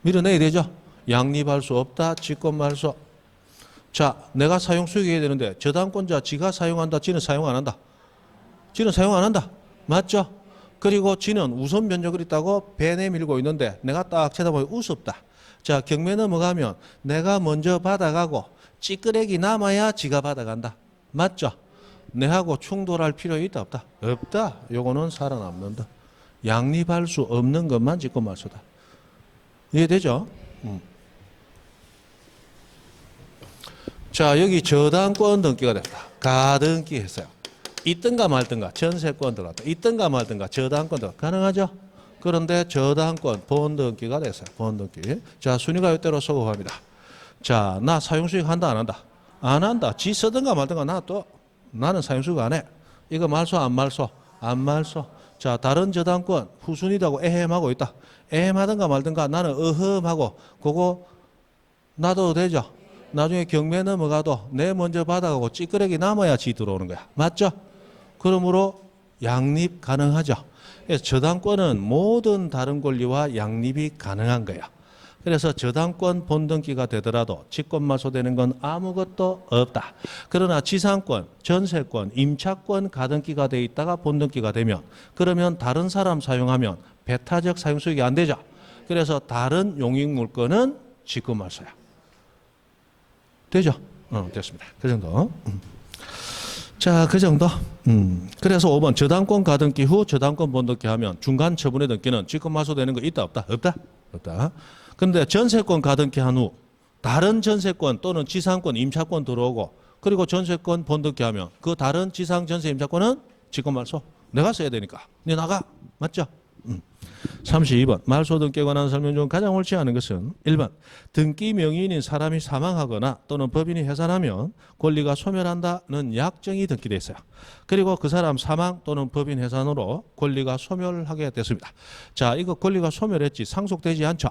밀어내야 되죠. 양립할 수 없다. 직권 말소. 자, 내가 사용 수익해야 되는데 저당권자 지가 사용한다. 지는 사용 안 한다. 지는 사용 안 한다. 맞죠? 그리고 지는 우선 변적을 있다고 배 내밀고 있는데 내가 딱 쳐다보면 우습다. 자, 경매 넘어가면 내가 먼저 받아가고 찌끄레기 남아야 지가 받아간다. 맞죠? 내하고 충돌할 필요 있다 없다? 없다. 요거는 살아남는다. 양립할 수 없는 것만 직권 말소다. 이해되죠? 자, 여기 저당권 등기가 됐다. 가등기 했어요. 있든가 말든가 전세권 들어갔다. 있든가 말든가 저당권 들어갔다. 가능하죠? 그런데 저당권 본등기가 됐어요. 본등기. 자, 순위가 이대로 소급합니다. 자, 나 사용수익 한다 안 한다? 안 한다. 지 쓰든가 말든가 나는 사용수익 안 해. 이거 말소 안 말소? 안 말소. 자, 다른 저당권 후순위라고 에헴하고 있다. 에헴하든가 말든가 나는 어흠하고 그거 놔둬도 되죠? 나중에 경매 넘어가도 내 먼저 받아가고 찌끄레기 남아야 지 들어오는 거야. 맞죠? 그러므로 양립 가능하죠. 그래서 저당권은 모든 다른 권리와 양립이 가능한 거야. 그래서 저당권 본등기가 되더라도 직권 말소되는 건 아무것도 없다. 그러나 지상권, 전세권, 임차권 가등기가 돼 있다가 본등기가 되면 그러면 다른 사람 사용하면 배타적 사용수익이 안 되죠. 그래서 다른 용익물권은 직권 말소야. 되죠? 됐습니다. 그 정도. 자, 그 정도. 그래서 5번 저당권 가등기 후 저당권 본등기 하면 중간 처분의 등기는 직권 말소되는 거 있다 없다? 없다. 없다. 근데 전세권 가등기 한 후 다른 전세권 또는 지상권 임차권 들어오고 그리고 전세권 본등기 하면 그 다른 지상 전세 임차권은 직권 말소. 내가 써야 되니까. 네 나가. 맞죠? 32번 말소 등기에 관한 설명 중 가장 옳지 않은 것은 1번 등기 명의인인 사람이 사망하거나 또는 법인이 해산하면 권리가 소멸한다는 약정이 등기돼 있어요. 그리고 그 사람 사망 또는 법인 해산으로 권리가 소멸하게 됐습니다. 자, 이거 권리가 소멸했지 상속되지 않죠.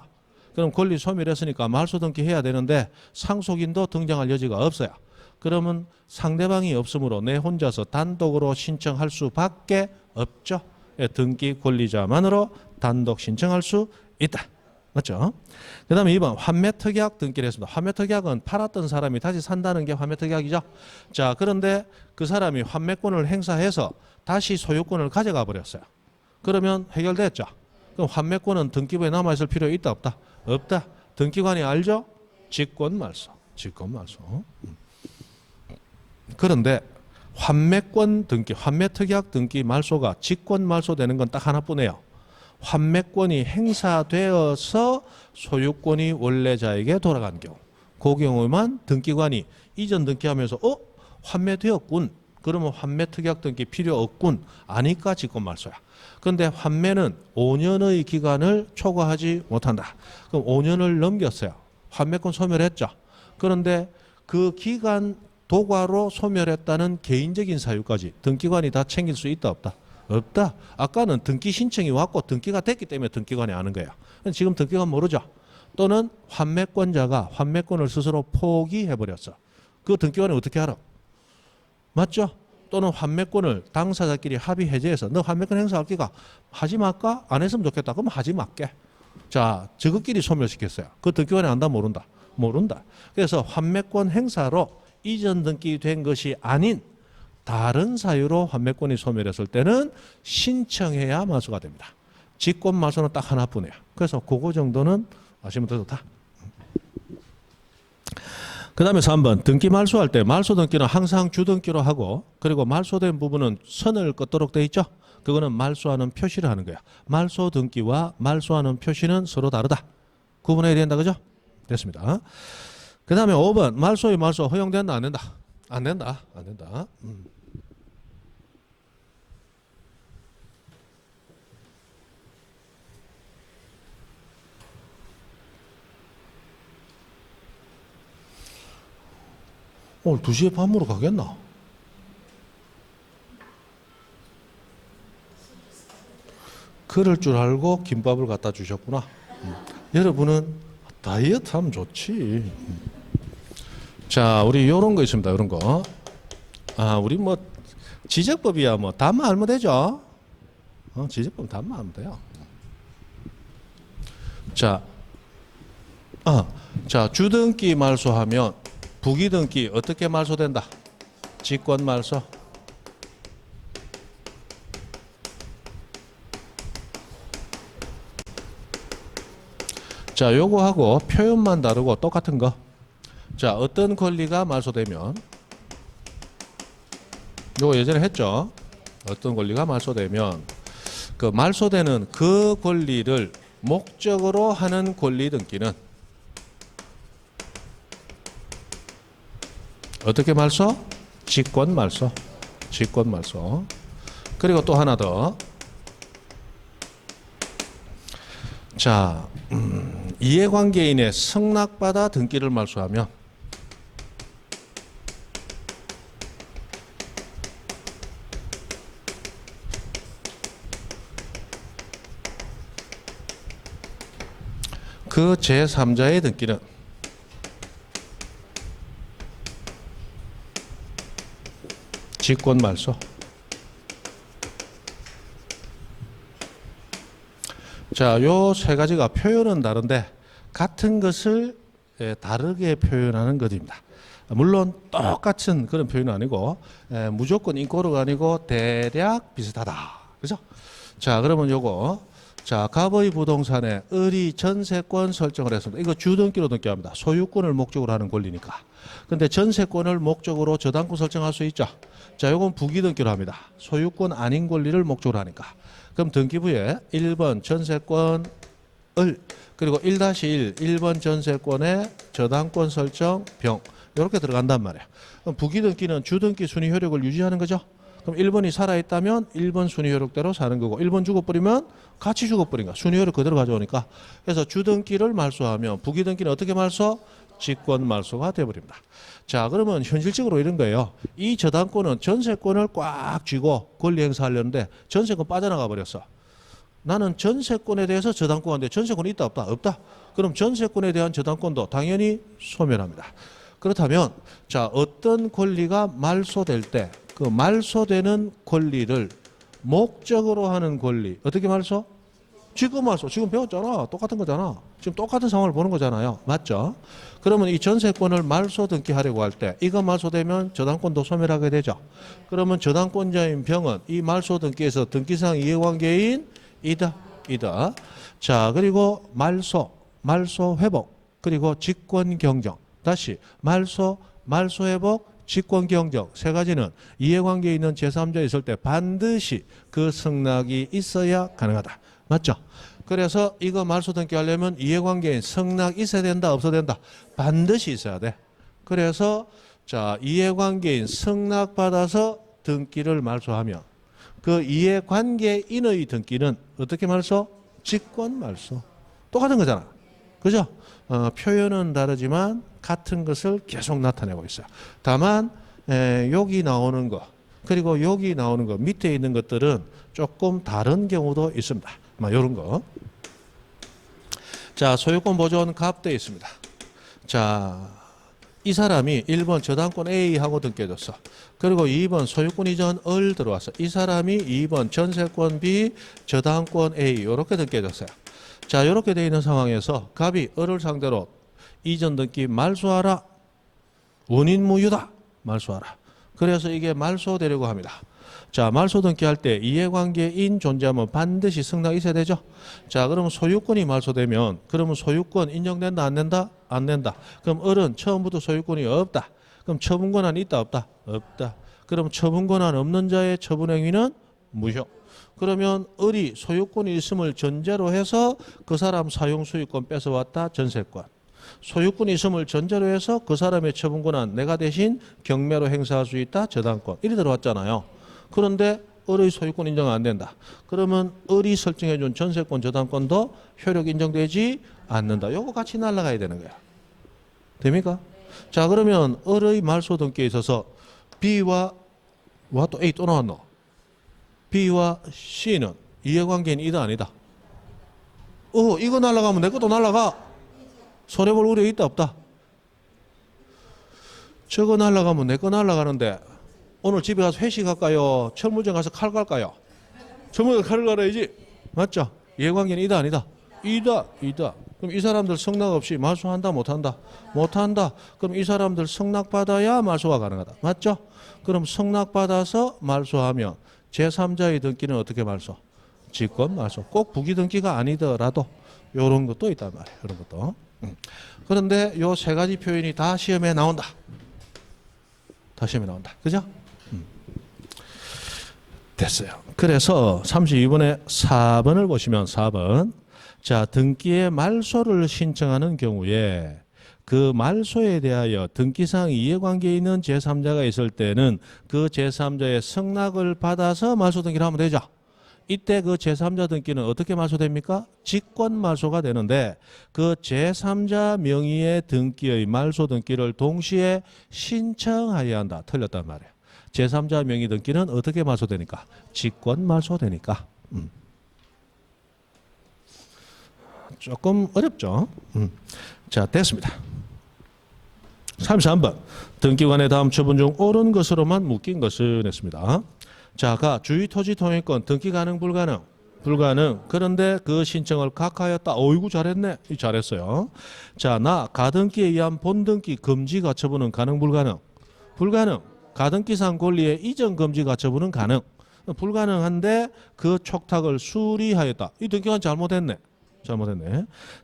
그럼 권리 소멸했으니까 말소 등기해야 되는데 상속인도 등장할 여지가 없어요. 그러면 상대방이 없으므로 내 혼자서 단독으로 신청할 수밖에 없죠. 등기 권리자만으로 단독 신청할 수 있다. 맞죠? 그 다음에 2번 환매특약 등기를 했습니다. 환매특약은 팔았던 사람이 다시 산다는 게 환매특약이죠. 자, 그런데 그 사람이 환매권을 행사해서 다시 소유권을 가져가 버렸어요. 그러면 해결됐죠. 그럼 환매권은 등기부에 남아있을 필요 있다 없다? 없다. 등기관이 알죠? 직권말소. 직권말소. 그런데 환매권 등기, 환매특약 등기 말소가 직권 말소되는 건 딱 하나뿐이에요. 환매권이 행사되어서 소유권이 원래자에게 돌아간 경우, 그 경우만 등기관이 이전 등기하면서 환매되었군. 그러면 환매특약 등기 필요 없군. 아니까 직권 말소야. 그런데 환매는 5년의 기간을 초과하지 못한다. 그럼 5년을 넘겼어요. 환매권 소멸했죠. 그런데 그 기간 도과로 소멸했다는 개인적인 사유까지 등기관이 다 챙길 수 있다 없다? 없다. 아까는 등기 신청이 왔고 등기가 됐기 때문에 등기관이 아는 거예요. 지금 등기관 모르죠. 또는 환매권자가 환매권을 스스로 포기해버렸어. 그 등기관이 어떻게 알아? 맞죠? 또는 환매권을 당사자끼리 합의 해제해서 너 환매권 행사할 기가 하지 말까? 안 했으면 좋겠다. 그럼 하지 말게. 자, 저것끼리 소멸시켰어요. 그 등기관이 안다 모른다? 모른다. 그래서 환매권 행사로 이전 등기된 것이 아닌 다른 사유로 환매권이 소멸했을 때는 신청해야 말소가 됩니다. 직권 말소는 딱 하나뿐이에요. 그래서 그거 정도는 아시면 더 좋다. 그 다음에 3번 등기 말소할 때 말소 등기는 항상 주등기로 하고 그리고 말소된 부분은 선을 긋도록 돼 있죠. 그거는 말소하는 표시를 하는 거야. 말소 등기와 말소하는 표시는 서로 다르다. 구분해야 된다. 그죠? 됐습니다. 그 다음에 5번 말소의 말소 허용된다 안 된다? 안 된다. 안 된다. 오늘 2시에 밥 먹으러 가겠나? 그럴 줄 알고 김밥을 갖다 주셨구나. 여러분은 다이어트 하면 좋지. 자, 우리 요런 거 있습니다. 요런 거. 우리 뭐 지적법이야 뭐 답만 알면 되죠. 지적법 답만 알면 돼요. 자, 자, 주등기 말소하면 부기등기 어떻게 말소된다? 직권 말소. 자, 요거하고 표현만 다르고 똑같은 거. 자, 어떤 권리가 말소되면 요거 예전에 했죠. 어떤 권리가 말소되면 그 말소되는 그 권리를 목적으로 하는 권리 등기는 어떻게 말소? 직권 말소. 직권 말소. 그리고 또 하나 더. 자, 이해관계인의 승낙받아 등기를 말소하면 그 제3자의 등기는 직권 말소. 자, 요 세 가지가 표현은 다른데 같은 것을 다르게 표현하는 것입니다. 물론 똑같은 그런 표현은 아니고 무조건 인꼬르가 아니고 대략 비슷하다. 그죠? 자, 그러면 요거 자, 갑의 부동산에 을이 전세권 설정을 했습니다. 이거 주등기로 등기합니다. 소유권을 목적으로 하는 권리니까. 근데 전세권을 목적으로 저당권 설정할 수 있죠. 자, 요건 부기등기로 합니다. 소유권 아닌 권리를 목적으로 하니까. 그럼 등기부에 1번 전세권 을 그리고 1-1 1번 전세권의 저당권 설정 병 이렇게 들어간단 말이에요. 그럼 부기등기는 주등기 순위 효력을 유지하는 거죠. 그럼 1번이 살아있다면 1번 순위 효력대로 사는 거고 1번 죽어버리면 같이 죽어버린 거야. 순위 효력 그대로 가져오니까. 그래서 주등기를 말소하면 부기등기는 어떻게 말소? 직권 말소가 되어버립니다. 자, 그러면 현실적으로 이런 거예요. 이 저당권은 전세권을 꽉 쥐고 권리 행사하려는데 전세권 빠져나가 버렸어. 나는 전세권에 대해서 저당권인데 전세권이 있다 없다? 없다. 그럼 전세권에 대한 저당권도 당연히 소멸합니다. 그렇다면 자, 어떤 권리가 말소될 때 그 말소되는 권리를 목적으로 하는 권리 어떻게 말소? 지금 말소. 지금 배웠잖아. 똑같은 거잖아. 지금 똑같은 상황을 보는 거잖아요. 맞죠? 그러면 이 전세권을 말소 등기하려고 할 때 이거 말소되면 저당권도 소멸하게 되죠. 그러면 저당권자인 병은 이 말소 등기에서 등기상 이해관계인 이다. 자, 그리고 말소 회복, 그리고 직권 경정. 다시 말소 회복, 직권 경정 세 가지는 이해관계에 있는 제3자 있을 때 반드시 그 승낙이 있어야 가능하다. 맞죠? 그래서 이거 말소 등기하려면 이해관계인 승낙 있어야 된다, 없어야 된다? 반드시 있어야 돼. 그래서 자, 이해관계인 승낙 받아서 등기를 말소하면 그 이해관계인의 등기는 어떻게 말소? 직권 말소. 똑같은 거잖아. 그죠? 표현은 다르지만 같은 것을 계속 나타내고 있어요. 다만 여기 나오는 거 그리고 여기 나오는 거 밑에 있는 것들은 조금 다른 경우도 있습니다. 이런 거. 자, 소유권 보존 갑돼 있습니다. 자, 이 사람이 1번 저당권 A하고 등기해줬어. 그리고 2번 소유권 이전 을 들어왔어. 이 사람이 2번 전세권 B, 저당권 A 이렇게 등기해줬어요. 자, 이렇게 되어 있는 상황에서 갑이 을을 상대로 이전 등기 말소하라. 원인 무효다. 말소하라. 그래서 이게 말소되려고 합니다. 자, 말소 등기할 때 이해관계인 존재하면 반드시 승낙이 있어야 되죠. 자, 그러면 소유권이 말소되면 그러면 소유권 인정된다 안 된다? 안 된다. 그럼 을은 처음부터 소유권이 없다. 그럼 처분 권한이 있다 없다? 없다. 그럼 처분 권한 없는 자의 처분 행위는 무효. 그러면 을이 소유권이 있음을 전제로 해서 그 사람 사용 소유권 뺏어왔다. 전세권. 소유권이 있음을 전제로 해서 그 사람의 처분 권한 내가 대신 경매로 행사할 수 있다. 저당권. 이리 들어왔잖아요. 그런데 을의 소유권 인정 안 된다. 그러면 을이 설정해 준 전세권 저당권도 효력 인정되지 않는다. 요거 같이 날아가야 되는 거야. 됩니까? 자, 그러면 을의 말소 등기에 있어서 B와 또 A 또 나왔노. B와 C는 이해관계인 이다 아니다? 이거 날아가면 내 것도 날아가. 손해볼 우려 있다 없다? 저거 날아가면 내 거 날아가는데 오늘 집에 가서 회식할까요? 철물점 가서 칼 갈까요? 철물점 칼을 갈아야지. 맞죠? 이해관계인 이다 아니다? 이다. 그럼 이 사람들 승낙 없이 말소한다 못한다? 못한다. 그럼 이 사람들 승낙받아야 말소가 가능하다. 맞죠? 그럼 승낙받아서 말소하면 제3자의 등기는 어떻게 말소? 직권 말소. 꼭 부기 등기가 아니더라도 이런 것도 있단 말이에요. 이런 것도. 그런데 요 세 가지 표현이 다 시험에 나온다. 다 시험에 나온다. 그죠? 됐어요. 그래서 32번에 4번을 보시면 4번. 자, 등기의 말소를 신청하는 경우에 그 말소에 대하여 등기상 이해관계에 있는 제3자가 있을 때는 그 제3자의 승낙을 받아서 말소 등기를 하면 되죠. 이때 그 제3자 등기는 어떻게 말소됩니까? 직권 말소가 되는데 그 제3자 명의의 등기의 말소 등기를 동시에 신청하여야 한다. 틀렸단 말이에요. 제3자 명의 등기는 어떻게 말소되니까? 직권 말소되니까. 조금 어렵죠? 자, 됐습니다. 33번. 등기관의 다음 처분 중 옳은 것으로만 묶인 것은 했습니다. 자, 주의 토지 통행권 등기 가능 불가능? 불가능. 그런데 그 신청을 각하였다. 어이구 잘했네. 잘했어요. 자, 가등기에 의한 본등기 금지 가처분은 가능 불가능? 불가능. 가등기상 권리의 이전 금지 가처분은 가능. 불가능한데 그 촉탁을 수리하였다. 이 등기관 잘못했네.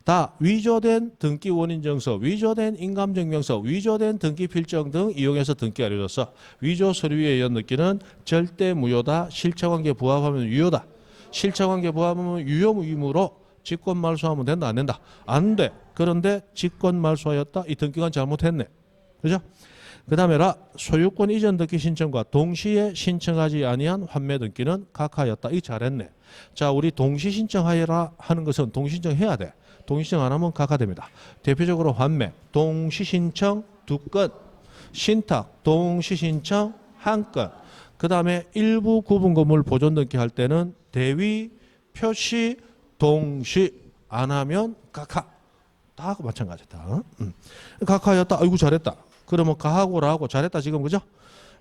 다 위조된 등기 원인증서, 위조된 인감증명서, 위조된 등기 필정 등 이용해서 등기가 이루어졌어. 위조 서류에 의한 등기는 절대 무효다. 실체관계 부합하면 유효다. 실체관계 부합하면 유효무이므로 직권말소하면 된다, 안 된다? 안 돼. 그런데 직권말소하였다. 이 등기관 잘못했네. 그죠? 그 다음에 소유권 이전 등기 신청과 동시에 신청하지 아니한 환매 등기는 각하였다. 이 잘했네. 자, 우리 동시 신청하여라 하는 것은 동시 신청해야 돼. 동시 신청 안 하면 각하됩니다. 대표적으로 환매, 동시 신청 2건, 신탁, 동시 신청 1건. 그 다음에 일부 구분 건물 보존 등기 할 때는 대위, 표시, 동시 안 하면 각하. 다 마찬가지다. 각하였다. 아이고 잘했다. 그러면 가하고라 하고 잘했다 지금 그죠?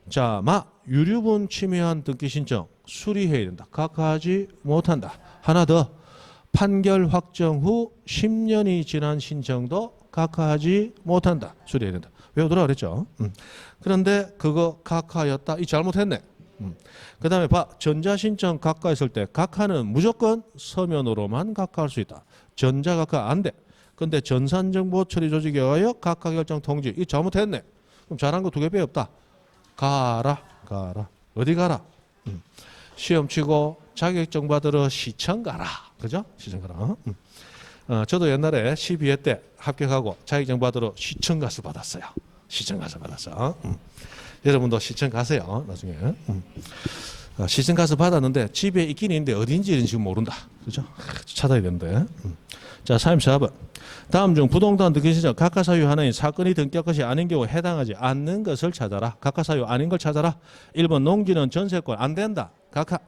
자, 유류분 침해한 등기 신청 수리해야 된다. 각하하지 못한다. 하나 더. 판결 확정 후 10년이 지난 신청도 각하하지 못한다. 수리해야 된다. 외우더라 그랬죠? 그런데 그거 각하였다. 이 잘못했네. 그 다음에 전자신청 각하했을 때 각하는 무조건 서면으로만 각하할 수 있다. 전자각하 안 돼. 근데 전산정보 처리 조직에 의하여 각하 결정 통지. 이 잘못했네. 그럼 잘한 거 2개 빼 없다. 가라. 어디 가라? 시험 치고 자격증 받으러 시청 가라. 그죠? 시청 가라. 저도 옛날에 12회 때 합격하고 자격증 받으러 시청 가서 받았어요. 시청 가서 받았어. 여러분도 시청 가세요. 나중에. 시청 가서 받았는데 집에 있긴 있는데 어딘지는 지금 모른다. 그죠? 찾아야 되는데. 자, 34번. 다음 중 부동산 등기 신청 각하 사유 하나인 사건이 등기할 것이 아닌 경우 해당하지 않는 것을 찾아라. 각하 사유 아닌 걸 찾아라. 1번 농지는 전세권 안 된다. 각하.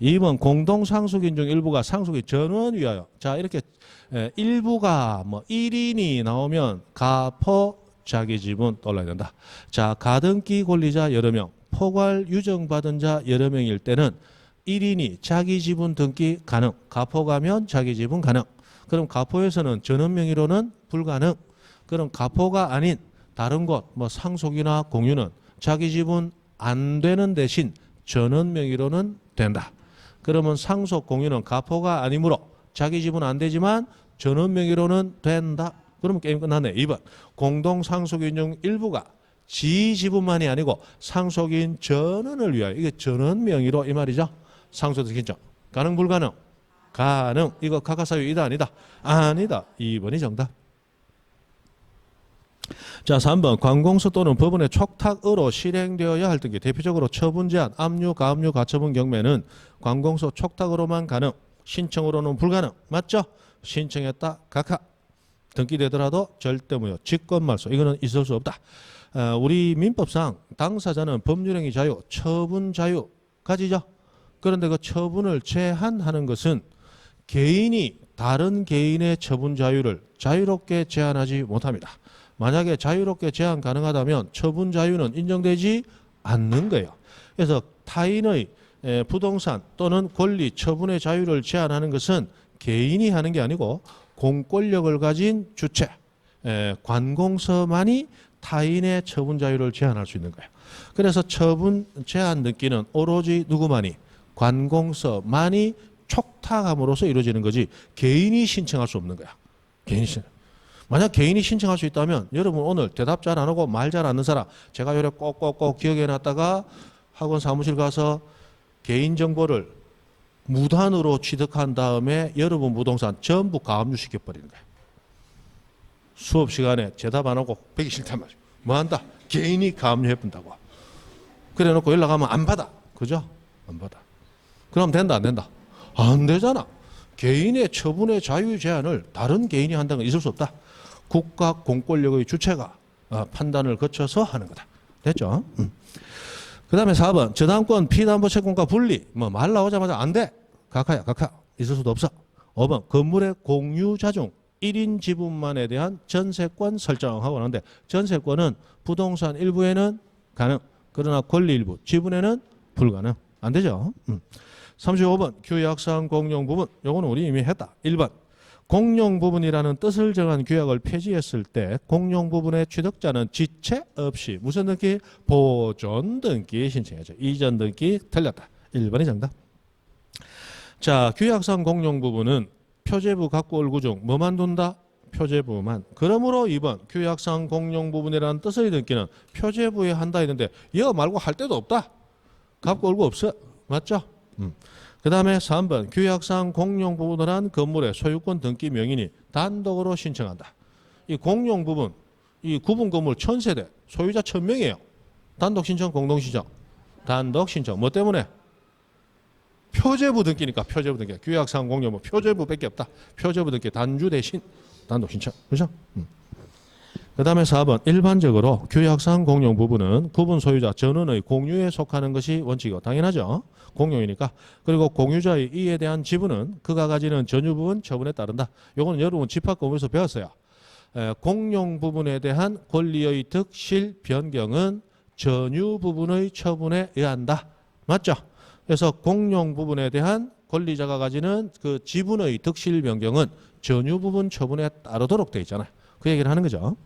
2번 공동상속인 중 일부가 상속의 전원 위하여. 자, 이렇게 일부가 1인이 나오면 가포 자기 지분 떠올라야 된다. 자, 가등기 권리자 여러 명, 포괄 유정받은 자 여러 명일 때는 1인이 자기 지분 등기 가능. 가포 가면 자기 지분 가능. 그럼 가포에서는 전원 명의로는 불가능. 그럼 가포가 아닌 다른 곳, 상속이나 공유는 자기 지분 안 되는 대신 전원 명의로는 된다. 그러면 상속 공유는 가포가 아니므로 자기 지분 안 되지만 전원 명의로는 된다. 그러면 게임 끝났네. 2번. 공동상속인 중 일부가 지 지분만이 아니고 상속인 전원을 위하여. 이게 전원 명의로 이 말이죠. 상속된 신청. 가능 불가능? 가능. 이거 각하사유이다 아니다? 아니다. 2번이 정답. 자, 3번. 관공서 또는 법원의 촉탁으로 실행되어야 할 등기. 대표적으로 처분 제한, 압류, 가압류, 가처분 경매는 관공서 촉탁으로만 가능. 신청으로는 불가능. 맞죠? 신청했다. 각하. 등기되더라도 절대 무효. 직권말소. 이거는 있을 수 없다. 우리 민법상 당사자는 법률행위 자유, 처분 자유 가지죠. 그런데 그 처분을 제한하는 것은 개인이 다른 개인의 처분 자유를 자유롭게 제한하지 못합니다. 만약에 자유롭게 제한 가능하다면 처분 자유는 인정되지 않는 거예요. 그래서 타인의 부동산 또는 권리 처분의 자유를 제한하는 것은 개인이 하는 게 아니고 공권력을 가진 주체, 관공서만이 타인의 처분 자유를 제한할 수 있는 거예요. 그래서 처분 제한 등기는 오로지 누구만이? 관공서만이 촉탁함으로써 이루어지는 거지 개인이 신청할 수 없는 거야. 개인이 신청. 만약 개인이 신청할 수 있다면 여러분 오늘 대답 잘 안 하고 말 잘 안 하는 사람 제가 요래 꼭꼭꼭 기억해 놨다가 학원 사무실 가서 개인정보를 무단으로 취득한 다음에 여러분 부동산 전부 가압류 시켜버리는 거예요. 수업 시간에 대답 안 하고 배기 싫단 말이에요. 뭐 한다? 개인이 가압류 해본다고. 그래 놓고 연락하면 안 받아. 그죠? 안 받아. 그럼 된다 안 된다? 안 되잖아. 개인의 처분의 자유 제한을 다른 개인이 한다는 건 있을 수 없다. 국가 공권력의 주체가 판단을 거쳐서 하는 거다. 됐죠? 그 다음에 4번. 저당권 피담보 채권과 분리. 말 나오자마자 안 돼. 각하야 각하. 있을 수도 없어. 5번. 건물의 공유자 중 1인 지분만에 대한 전세권 설정하고 하는데 전세권은 부동산 일부에는 가능. 그러나 권리 일부 지분에는 불가능. 안 되죠. 35번. 규약상 공용 부분. 요거는 우리 이미 했다. 1번. 공용 부분이라는 뜻을 정한 규약을 폐지했을 때 공용 부분의 취득자는 지체 없이 무슨 등기? 보존 등기 신청하죠. 이전 등기 틀렸다. 1번이 정답. 자, 규약상 공용 부분은 표제부 갖고 올 구중 뭐만 둔다? 표제부만. 그러므로 2번 규약상 공용 부분이라는 뜻의 등기는 표제부에 한다 했는데 이거 말고 할 데도 없다. 갖고 올 거 없어. 맞죠? 그 다음에 3번 규약상 공용 부분을 한 건물의 소유권 등기 명인이 단독으로 신청한다. 이 공용 부분, 이 구분 건물 1000세대, 소유자 1000명이에요. 단독 신청, 공동 신청. 단독 신청. 뭐 때문에? 표제부 등기니까 표제부 등기. 규약상 공용 뭐 표제부밖에 없다. 표제부 등기 단주 대신 단독 신청. 그죠? 그 다음에 4번 일반적으로 규약상 공용 부분은 구분 소유자 전원의 공유에 속하는 것이 원칙이고 당연하죠. 공용이니까. 그리고 공유자의 이에 대한 지분은 그가 가지는 전유 부분 처분에 따른다. 요거는 여러분 집합법에서 배웠어요. 공용 부분에 대한 권리의 득실 변경은 전유 부분의 처분에 의한다. 맞죠? 그래서 공용 부분에 대한 권리자가 가지는 그 지분의 득실 변경은 전유 부분 처분에 따르도록 되어 있잖아요. 그 얘기를 하는 거죠.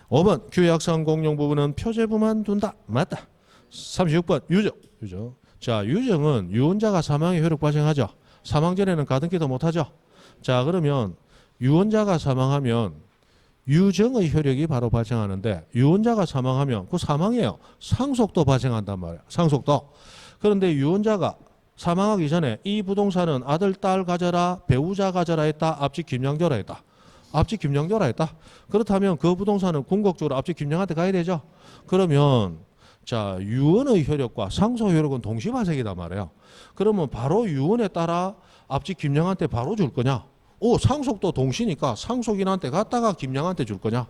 5번 규약상 공용 부분은 표제부만 둔다. 맞다. 36번 유정. 자, 유정은 유언자가 사망의 효력 발생하죠. 사망 전에는 가등기도 못하죠. 자, 그러면 유언자가 사망하면 유정의 효력이 바로 발생하는데 유언자가 사망하면 그 사망이에요. 상속도 발생한단 말이에요. 상속도. 그런데 유언자가 사망하기 전에 이 부동산은 아들, 딸 가져라, 배우자 가져라 했다. 앞집 김양조라 했다. 앞집 김양조라 했다. 그렇다면 그 부동산은 궁극적으로 앞집 김양한테 가야 되죠. 그러면 자, 유언의 효력과 상속 효력은 동시 발생이단 말이에요. 그러면 바로 유언에 따라 앞집 김양한테 바로 줄 거냐? 오, 상속도 동시니까 상속인한테 갔다가 김양한테 줄 거냐?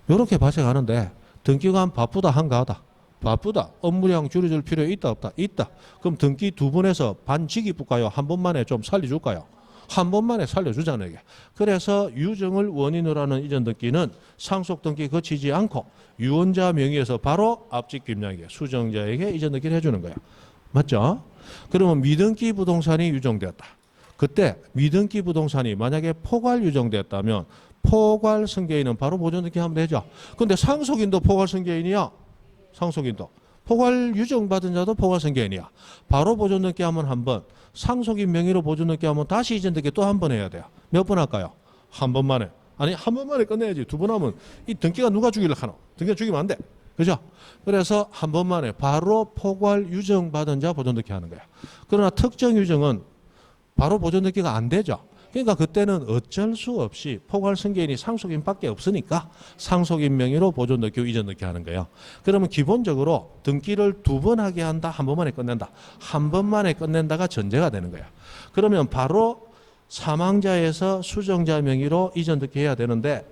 이렇게 발생하는데 등기관 바쁘다 한가하다. 바쁘다. 업무량 줄여줄 필요 있다 없다? 있다. 그럼 등기 두 번에서 반직이 볼까요? 한 번만에 좀 살려줄까요? 한 번만에 살려주잖아요. 이게. 그래서 유정을 원인으로 하는 이전 등기는 상속 등기 거치지 않고 유언자 명의에서 바로 앞집 김양에게 수정자에게 이전 등기를 해주는 거야. 맞죠? 그러면 미등기 부동산이 유정되었다. 그때 미등기 부동산이 만약에 포괄 유정되었다면 포괄 승계인은 바로 보존 등기 하면 되죠. 그런데 상속인도 포괄 승계인이야. 상속인도. 포괄 유정받은 자도 포괄 승계인이야. 바로 보존 등기 하면 한 번. 상속인 명의로 보존 등기 하면 다시 이전 등기 또 한 번 해야 돼요. 몇 번 할까요? 한 번만에. 아니 한 번만에 끝내야지. 두 번 하면 이 등기가 누가 죽이려 하노? 등기가 죽이면 안 돼. 그죠? 그래서 한 번만에 바로 포괄 유정받은 자 보존 등기 하는 거야. 그러나 특정 유정은 바로 보존 등기가 안 되죠. 그러니까 그때는 어쩔 수 없이 포괄 승계인이 상속인밖에 없으니까 상속인 명의로 보존 등기, 이전 등기 하는 거예요. 그러면 기본적으로 등기를 두 번 하게 한다, 한 번만에 끝낸다. 한 번만에 끝낸다가 전제가 되는 거야. 그러면 바로 사망자에서 수정자 명의로 이전 등기 해야 되는데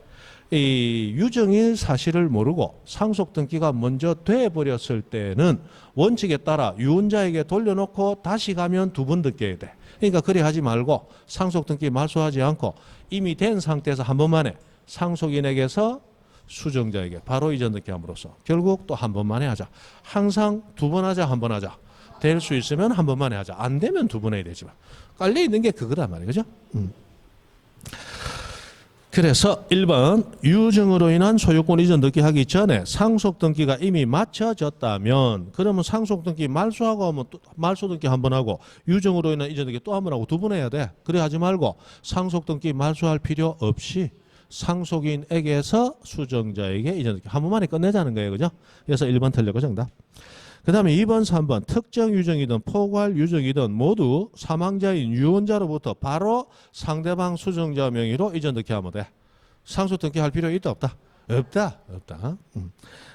이 유정일 사실을 모르고 상속 등기가 먼저 돼 버렸을 때는 원칙에 따라 유언자에게 돌려놓고 다시 가면 두 번 등기해야 돼. 그러니까 그리 하지 말고 상속 등기 말소하지 않고 이미 된 상태에서 한 번만에 상속인에게서 수정자에게 바로 이전 등기 함으로써 결국 또 한 번만에 하자. 항상 두 번 하자, 한 번 하자. 될 수 있으면 한 번만에 하자. 안 되면 두 번 해야 되지만 깔려 있는 게 그거란 말이에요. 그죠? 그래서 1번 유정으로 인한 소유권 이전 등기 하기 전에 상속 등기가 이미 마쳐졌다면 그러면 상속 등기 말소하고 하면 또 말소 등기 한 번 하고 유정으로 인한 이전 등기 또 한 번 하고 두 번 해야 돼. 그래 하지 말고 상속 등기 말소할 필요 없이 상속인에게서 수정자에게 이전 등기 한 번만에 끝내자는 거예요. 그죠? 그래서 1번 틀렸고 정답. 그 다음에 2번, 3번 특정 유정이든 포괄 유정이든 모두 사망자인 유언자로부터 바로 상대방 수정자 명의로 이전 등기하면 돼. 상속 등기할 필요 있다 없다? 없다.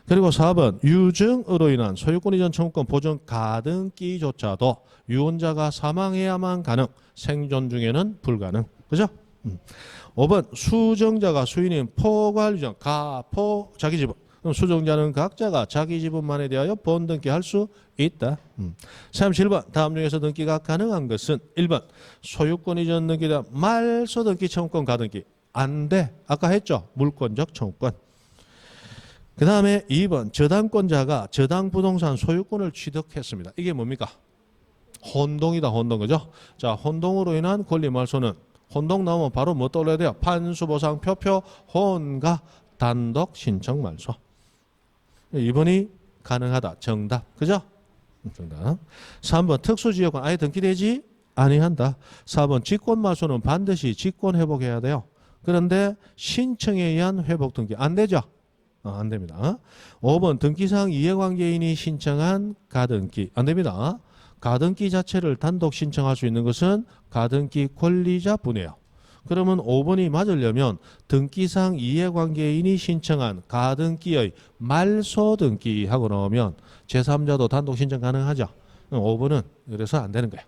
그리고 4번 유증으로 인한 소유권 이전 청구권 보존 가등기조차도 유언자가 사망해야만 가능. 생존 중에는 불가능. 그죠? 5번 수정자가 수인인 포괄 유정 가포 자기 지분. 그럼 수정자는 각자가 자기 지분만에 대하여 본등기할 수 있다. 37번 다음 중에서 등기가 가능한 것은 1번 소유권 이전 등기다 말소 등기 청구권 가등기 안 돼. 아까 했죠. 물권적 청구권. 그 다음에 2번 저당권자가 저당 부동산 소유권을 취득했습니다. 이게 뭡니까? 혼동이다. 혼동. 그죠? 자, 혼동으로 인한 권리 말소는 혼동 나오면 바로 뭐 떠올려야 돼요? 판수보상 표표 혼가 단독 신청 말소. 2번이 가능하다. 정답. 그죠? 정답. 3번 특수지역은 아예 등기되지 아니한다. 4번 직권말소는 반드시 직권 회복해야 돼요. 그런데 신청에 의한 회복 등기 안 되죠? 안 됩니다. 5번 등기상 이해관계인이 신청한 가등기 안 됩니다. 가등기 자체를 단독 신청할 수 있는 것은 가등기 권리자뿐이에요. 그러면 5번이 맞으려면 등기상 이해관계인이 신청한 가등기의 말소 등기하고 나오면 제3자도 단독 신청 가능하죠. 5번은 그래서 안 되는 거예요.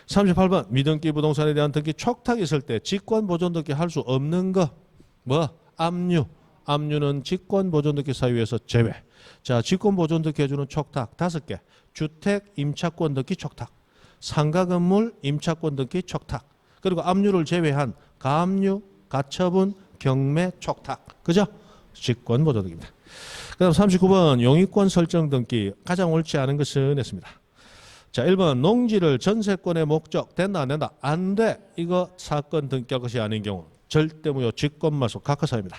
38번 미등기 부동산에 대한 등기 촉탁이 있을 때 직권 보존 등기 할 수 없는 거 뭐? 압류. 압류는 직권 보존 등기 사유에서 제외. 자, 직권 보존 등기 해주는 촉탁 5개. 주택 임차권 등기 촉탁, 상가 건물 임차권 등기 촉탁, 그리고 압류를 제외한 가압류, 가처분, 경매 촉탁. 그죠? 직권 보존 등기입니다. 그다음 39번 용익권 설정 등기 가장 옳지 않은 것은 했습니다. 자, 1번 농지를 전세권의 목적 된다 안 된다? 안 돼. 이거 사건 등기할 것이 아닌 경우 절대 무효 직권말소 각하사유입니다.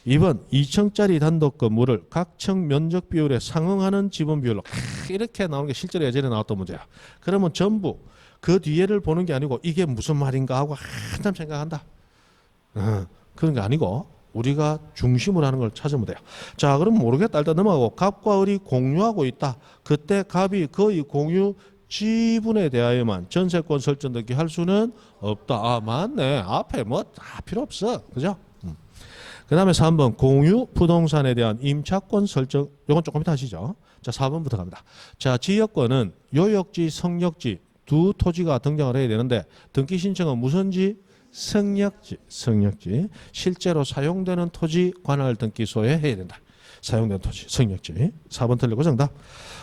2번 2층짜리 단독 건물을 각 층 면적 비율에 상응하는 지분 비율로 이렇게 나오는 게 실제로 예전에 나왔던 문제야. 그러면 전부 그 뒤에를 보는 게 아니고 이게 무슨 말인가 하고 한참 생각한다. 그런 게 아니고 우리가 중심으로 하는 걸 찾으면 돼요. 자, 그럼 모르겠다. 일단 넘어가고 갑과 을이 공유하고 있다. 그때 갑이 거의 공유 지분에 대하여만 전세권 설정 등기 할 수는 없다. 아, 맞네. 앞에 뭐 다 필요 없어. 그죠? 그 다음에 3번 공유 부동산에 대한 임차권 설정. 요건 조금 이따 하시죠. 자, 4번부터 갑니다. 자, 지역권은 요역지, 성역지 두 토지가 등장을 해야 되는데 등기 신청은 무슨 지? 성역지. 성역지. 실제로 사용되는 토지 관할 등기소에 해야 된다. 사용된 토지, 성역지. 4번 틀리고 정답.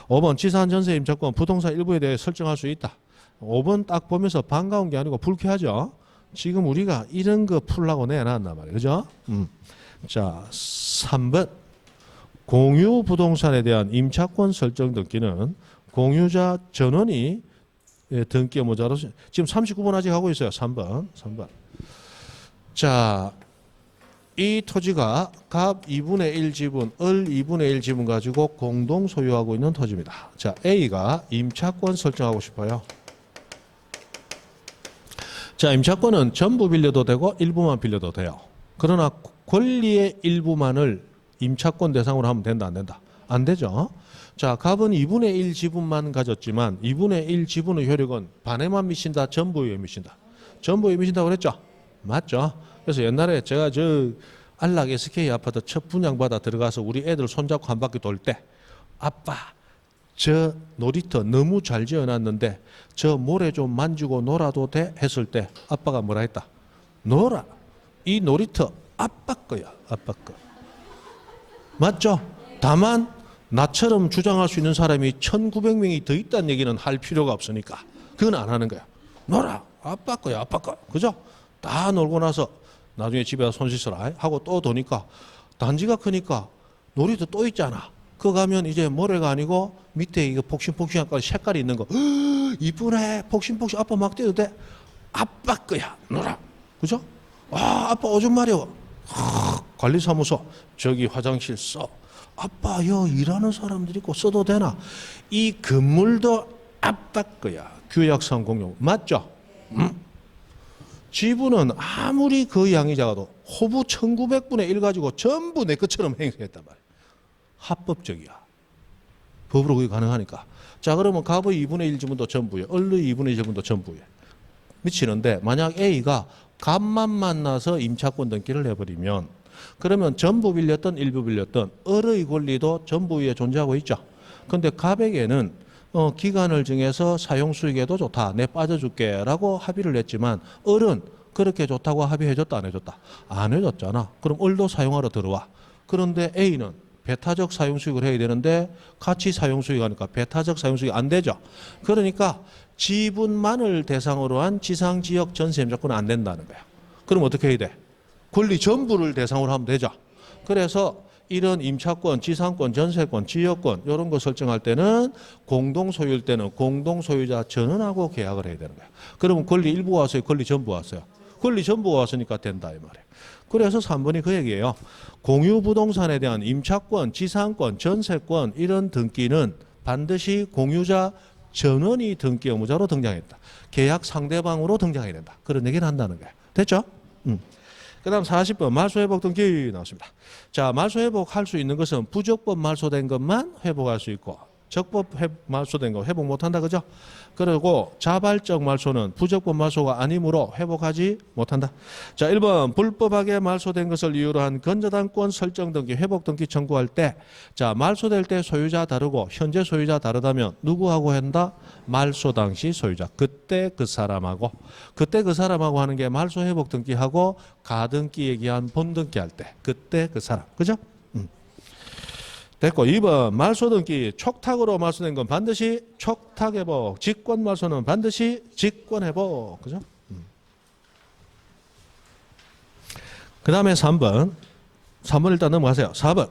5번 지산 전세 임차권 부동산 일부에 대해 설정할 수 있다. 5번 딱 보면서 반가운 게 아니고 불쾌하죠. 지금 우리가 이런 거 풀라고 내놨단 말이에요. 그죠? 자, 3번 공유 부동산에 대한 임차권 설정 등기는 공유자 전원이 등기 의무자로 지금 39번 아직 하고 있어요. 3번. 자, 이 토지가 갑 2분의 1 지분, 을 2분의 1 지분 가지고 공동 소유하고 있는 토지입니다. 자, A가 임차권 설정하고 싶어요. 자, 임차권은 전부 빌려도 되고 일부만 빌려도 돼요. 그러나 권리의 일부만을 임차권 대상으로 하면 된다 안 된다? 안 되죠. 자, 갑은 2분의 1 지분만 가졌지만 2분의 1 지분의 효력은 반에만 미친다, 전부에 미친다. 전부에 미친다고 그랬죠? 맞죠? 그래서 옛날에 제가 저 안락 SK 아파트 첫 분양받아 들어가서 우리 애들 손잡고 한 바퀴 돌 때 아빠 저 놀이터 너무 잘 지어놨는데 저 모래 좀 만지고 놀아도 돼? 했을 때 아빠가 뭐라 했다? 놀아. 이 놀이터 아빠 거야. 아빠 거. 맞죠? 다만 나처럼 주장할 수 있는 사람이 1900명이 더 있다는 얘기는 할 필요가 없으니까 그건 안 하는 거야. 놀아. 아빠 거야. 아빠 거. 그죠? 다 놀고 나서 나중에 집에 가서 손 씻어라 하고 또 도니까 단지가 크니까 놀이터 또 있잖아. 그거 가면 이제 모래가 아니고 밑에 이거 폭신폭신한 색깔이 있는 거. 이쁘네. 폭신폭신. 아빠 막 떼도 돼. 아빠 거야. 놀아. 그죠? 아, 아빠 오줌 마려워. 관리사무소 저기 화장실 써. 아빠 여 일하는 사람들 있고 써도 되나? 이 건물도 아빠 거야. 규약상 공용. 맞죠? 지분은 아무리 그 양이 작아도 호부 1900분의 1 가지고 전부 내 것처럼 행세했단 말이야. 합법적이야. 법으로 그게 가능하니까. 자, 그러면 갑의 2분의 1 지분도 전부에, 을의 2분의 1 지분도 전부에 미치는데 만약 A가 갑만 만나서 임차권 등기를 해버리면 그러면 전부 빌렸던 일부 빌렸던 을의 권리도 전부 위에 존재하고 있죠. 그런데 갑에게는 기간을 정해서 사용수익에도 좋다. 내 빠져줄게 라고 합의를 했지만 을은 그렇게 좋다고 합의해줬다 안 해줬다? 안 해줬잖아. 그럼 을도 사용하러 들어와. 그런데 A는 배타적 사용수익을 해야 되는데 같이 사용수익 하니까 배타적 사용수익이 안 되죠. 그러니까 지분만을 대상으로 한 지상지역 전세 임차권은 안 된다는 거야. 그럼 어떻게 해야 돼? 권리 전부를 대상으로 하면 되죠. 그래서 이런 임차권, 지상권, 전세권, 지역권 이런 거 설정할 때는 공동소유일 때는 공동소유자 전원하고 계약을 해야 되는 거야. 그러면 권리 일부가 왔어요? 권리 전부가 왔어요? 권리 전부가 왔으니까 된다 이 말이에요. 그래서 3번이 그 얘기예요. 공유부동산에 대한 임차권, 지상권, 전세권 이런 등기는 반드시 공유자 전원이 등기 의무자로 등장했다. 계약 상대방으로 등장해야 된다. 그런 얘기를 한다는 거예요. 됐죠? 그 다음 40번 말소회복 등기 나왔습니다. 자, 말소회복할 수 있는 것은 부적법 말소된 것만 회복할 수 있고 적법 말소된 거 회복 못한다. 그죠? 그리고 자발적 말소는 부적법 말소가 아니므로 회복하지 못한다. 자, 1번 불법하게 말소된 것을 이유로 한 건저당권 설정 등기 회복 등기 청구할 때 자, 말소될 때 소유자 다르고 현재 소유자 다르다면 누구하고 한다? 말소 당시 소유자. 그때 그 사람하고 하는 게 말소 회복 등기하고 가등기 얘기한 본등기 할 때 그때 그 사람. 그죠? 됐고 2번 말소 등기 촉탁으로 말소된 건 반드시 촉탁회복, 직권 말소는 반드시 직권회복. 그죠? 그 다음에 3번 일단 넘어가세요. 4번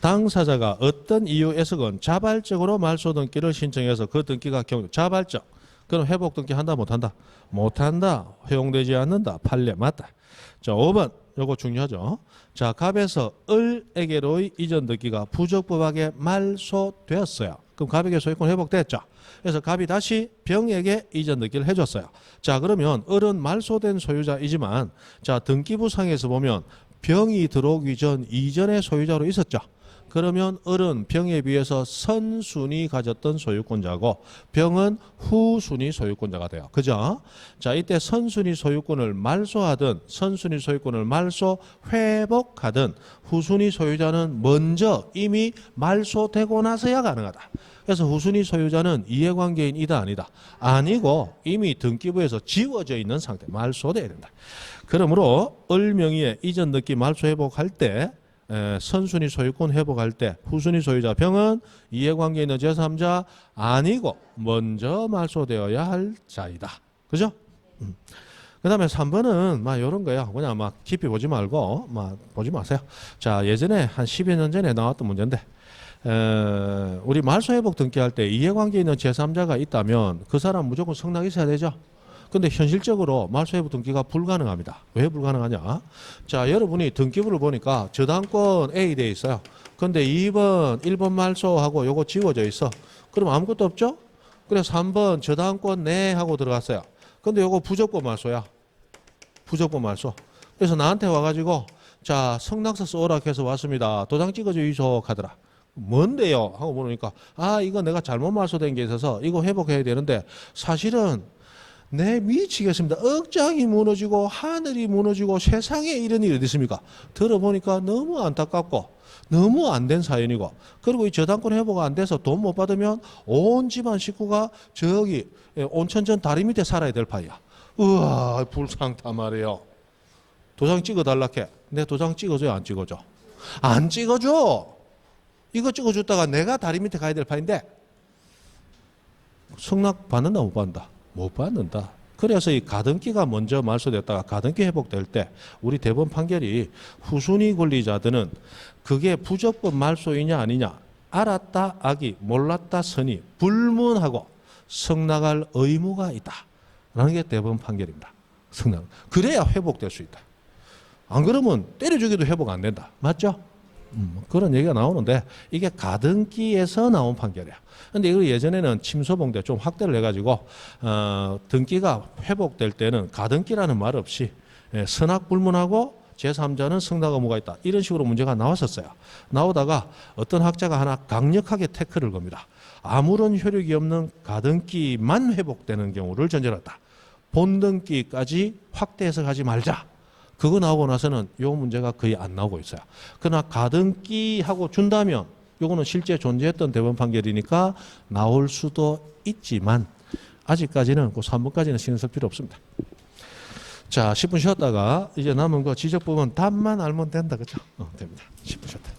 당사자가 어떤 이유에서건 자발적으로 말소 등기를 신청해서 그 등기가 자발적. 그럼 회복 등기 한다 못한다? 못한다. 허용되지 않는다. 판례 맞다. 자, 5번 요거 중요하죠. 자, 갑에서 을에게로의 이전 등기가 부적법하게 말소되었어요. 그럼 갑에게 소유권 회복됐죠. 그래서 갑이 다시 병에게 이전 등기를 해줬어요. 자, 그러면 을은 말소된 소유자이지만 자, 등기부상에서 보면 병이 들어오기 전 이전의 소유자로 있었죠. 그러면 을은 병에 비해서 선순위 가졌던 소유권자고 병은 후순위 소유권자가 돼요. 그죠? 자, 이때 선순위 소유권을 말소하든 선순위 소유권을 말소 회복하든 후순위 소유자는 먼저 이미 말소되고 나서야 가능하다. 그래서 후순위 소유자는 이해관계인 이다 아니다? 아니고 이미 등기부에서 지워져 있는 상태. 말소돼야 된다. 그러므로 을 명의의 이전 등기 말소 회복할 때 선순위 소유권 회복할 때 후순위 소유자 병은 이해관계 있는 제3자 아니고 먼저 말소되어야 할 자이다. 그죠? 그 다음에 3번은 막 이런 거야. 그냥 막 깊이 보지 말고 막 보지 마세요. 자, 예전에 한 10여 년 전에 나왔던 문제인데 우리 말소 회복 등기할 때 이해관계 있는 제3자가 있다면 그 사람 무조건 성납이 있어야 되죠. 근데 현실적으로 말소회복 등기가 불가능합니다. 왜 불가능하냐? 자, 여러분이 등기부를 보니까 저당권 A 돼 있어요. 근데 2번, 1번 말소하고 요거 지워져 있어. 그럼 아무것도 없죠? 그래서 3번 저당권 네 하고 들어갔어요. 근데 요거 부적법 말소야. 부적법 말소. 그래서 나한테 와가지고 자, 성낙서 써오라 해서 왔습니다. 도장 찍어주이소 하더라. 뭔데요? 하고 물으니까 아, 이거 내가 잘못 말소된 게 있어서 이거 회복해야 되는데 사실은 내 미치겠습니다. 억장이 무너지고 하늘이 무너지고 세상에 이런 일이 어디 있습니까? 들어보니까 너무 안타깝고 너무 안 된 사연이고 그리고 이 저당권 회복 안 돼서 돈 못 받으면 온 집안 식구가 저기 온천전 다리 밑에 살아야 될 파이야. 우와, 불상타 말이에요. 도장 찍어달라 해. 내 도장 찍어줘요? 안 찍어줘? 안 찍어줘. 이거 찍어줬다가 내가 다리 밑에 가야 될 파인데 성낙 받는다 못 받는다? 못 받는다. 그래서 이 가등기가 먼저 말소됐다가 가등기 회복될 때 우리 대법원 판결이 후순위 권리자들은 그게 부적법 말소이냐 아니냐 알았다 악이 몰랐다 선이 불문하고 성낙할 의무가 있다라는 게 대법원 판결입니다. 성낙. 그래야 회복될 수 있다. 안 그러면 때려 죽여도 회복 안 된다. 맞죠? 그런 얘기가 나오는데 이게 가등기에서 나온 판결이야. 근데 이걸 예전에는 침소봉대 좀 확대를 해가지고 등기가 회복될 때는 가등기라는 말 없이 선악불문하고 제3자는 성낙 의무가 있다. 이런 식으로 문제가 나왔었어요. 나오다가 어떤 학자가 하나 강력하게 태클을 겁니다. 아무런 효력이 없는 가등기만 회복되는 경우를 전제했다. 본등기까지 확대해서 가지 말자. 그거 나오고 나서는 이 문제가 거의 안 나오고 있어요. 그러나 가등기하고 준다면 이거는 실제 존재했던 대법원 판결이니까 나올 수도 있지만 아직까지는 그 3번까지는 신경 쓸 필요 없습니다. 자, 10분 쉬었다가 이제 남은 거 지적 부분 답만 알면 된다. 그죠? 됩니다. 10분 쉬었다.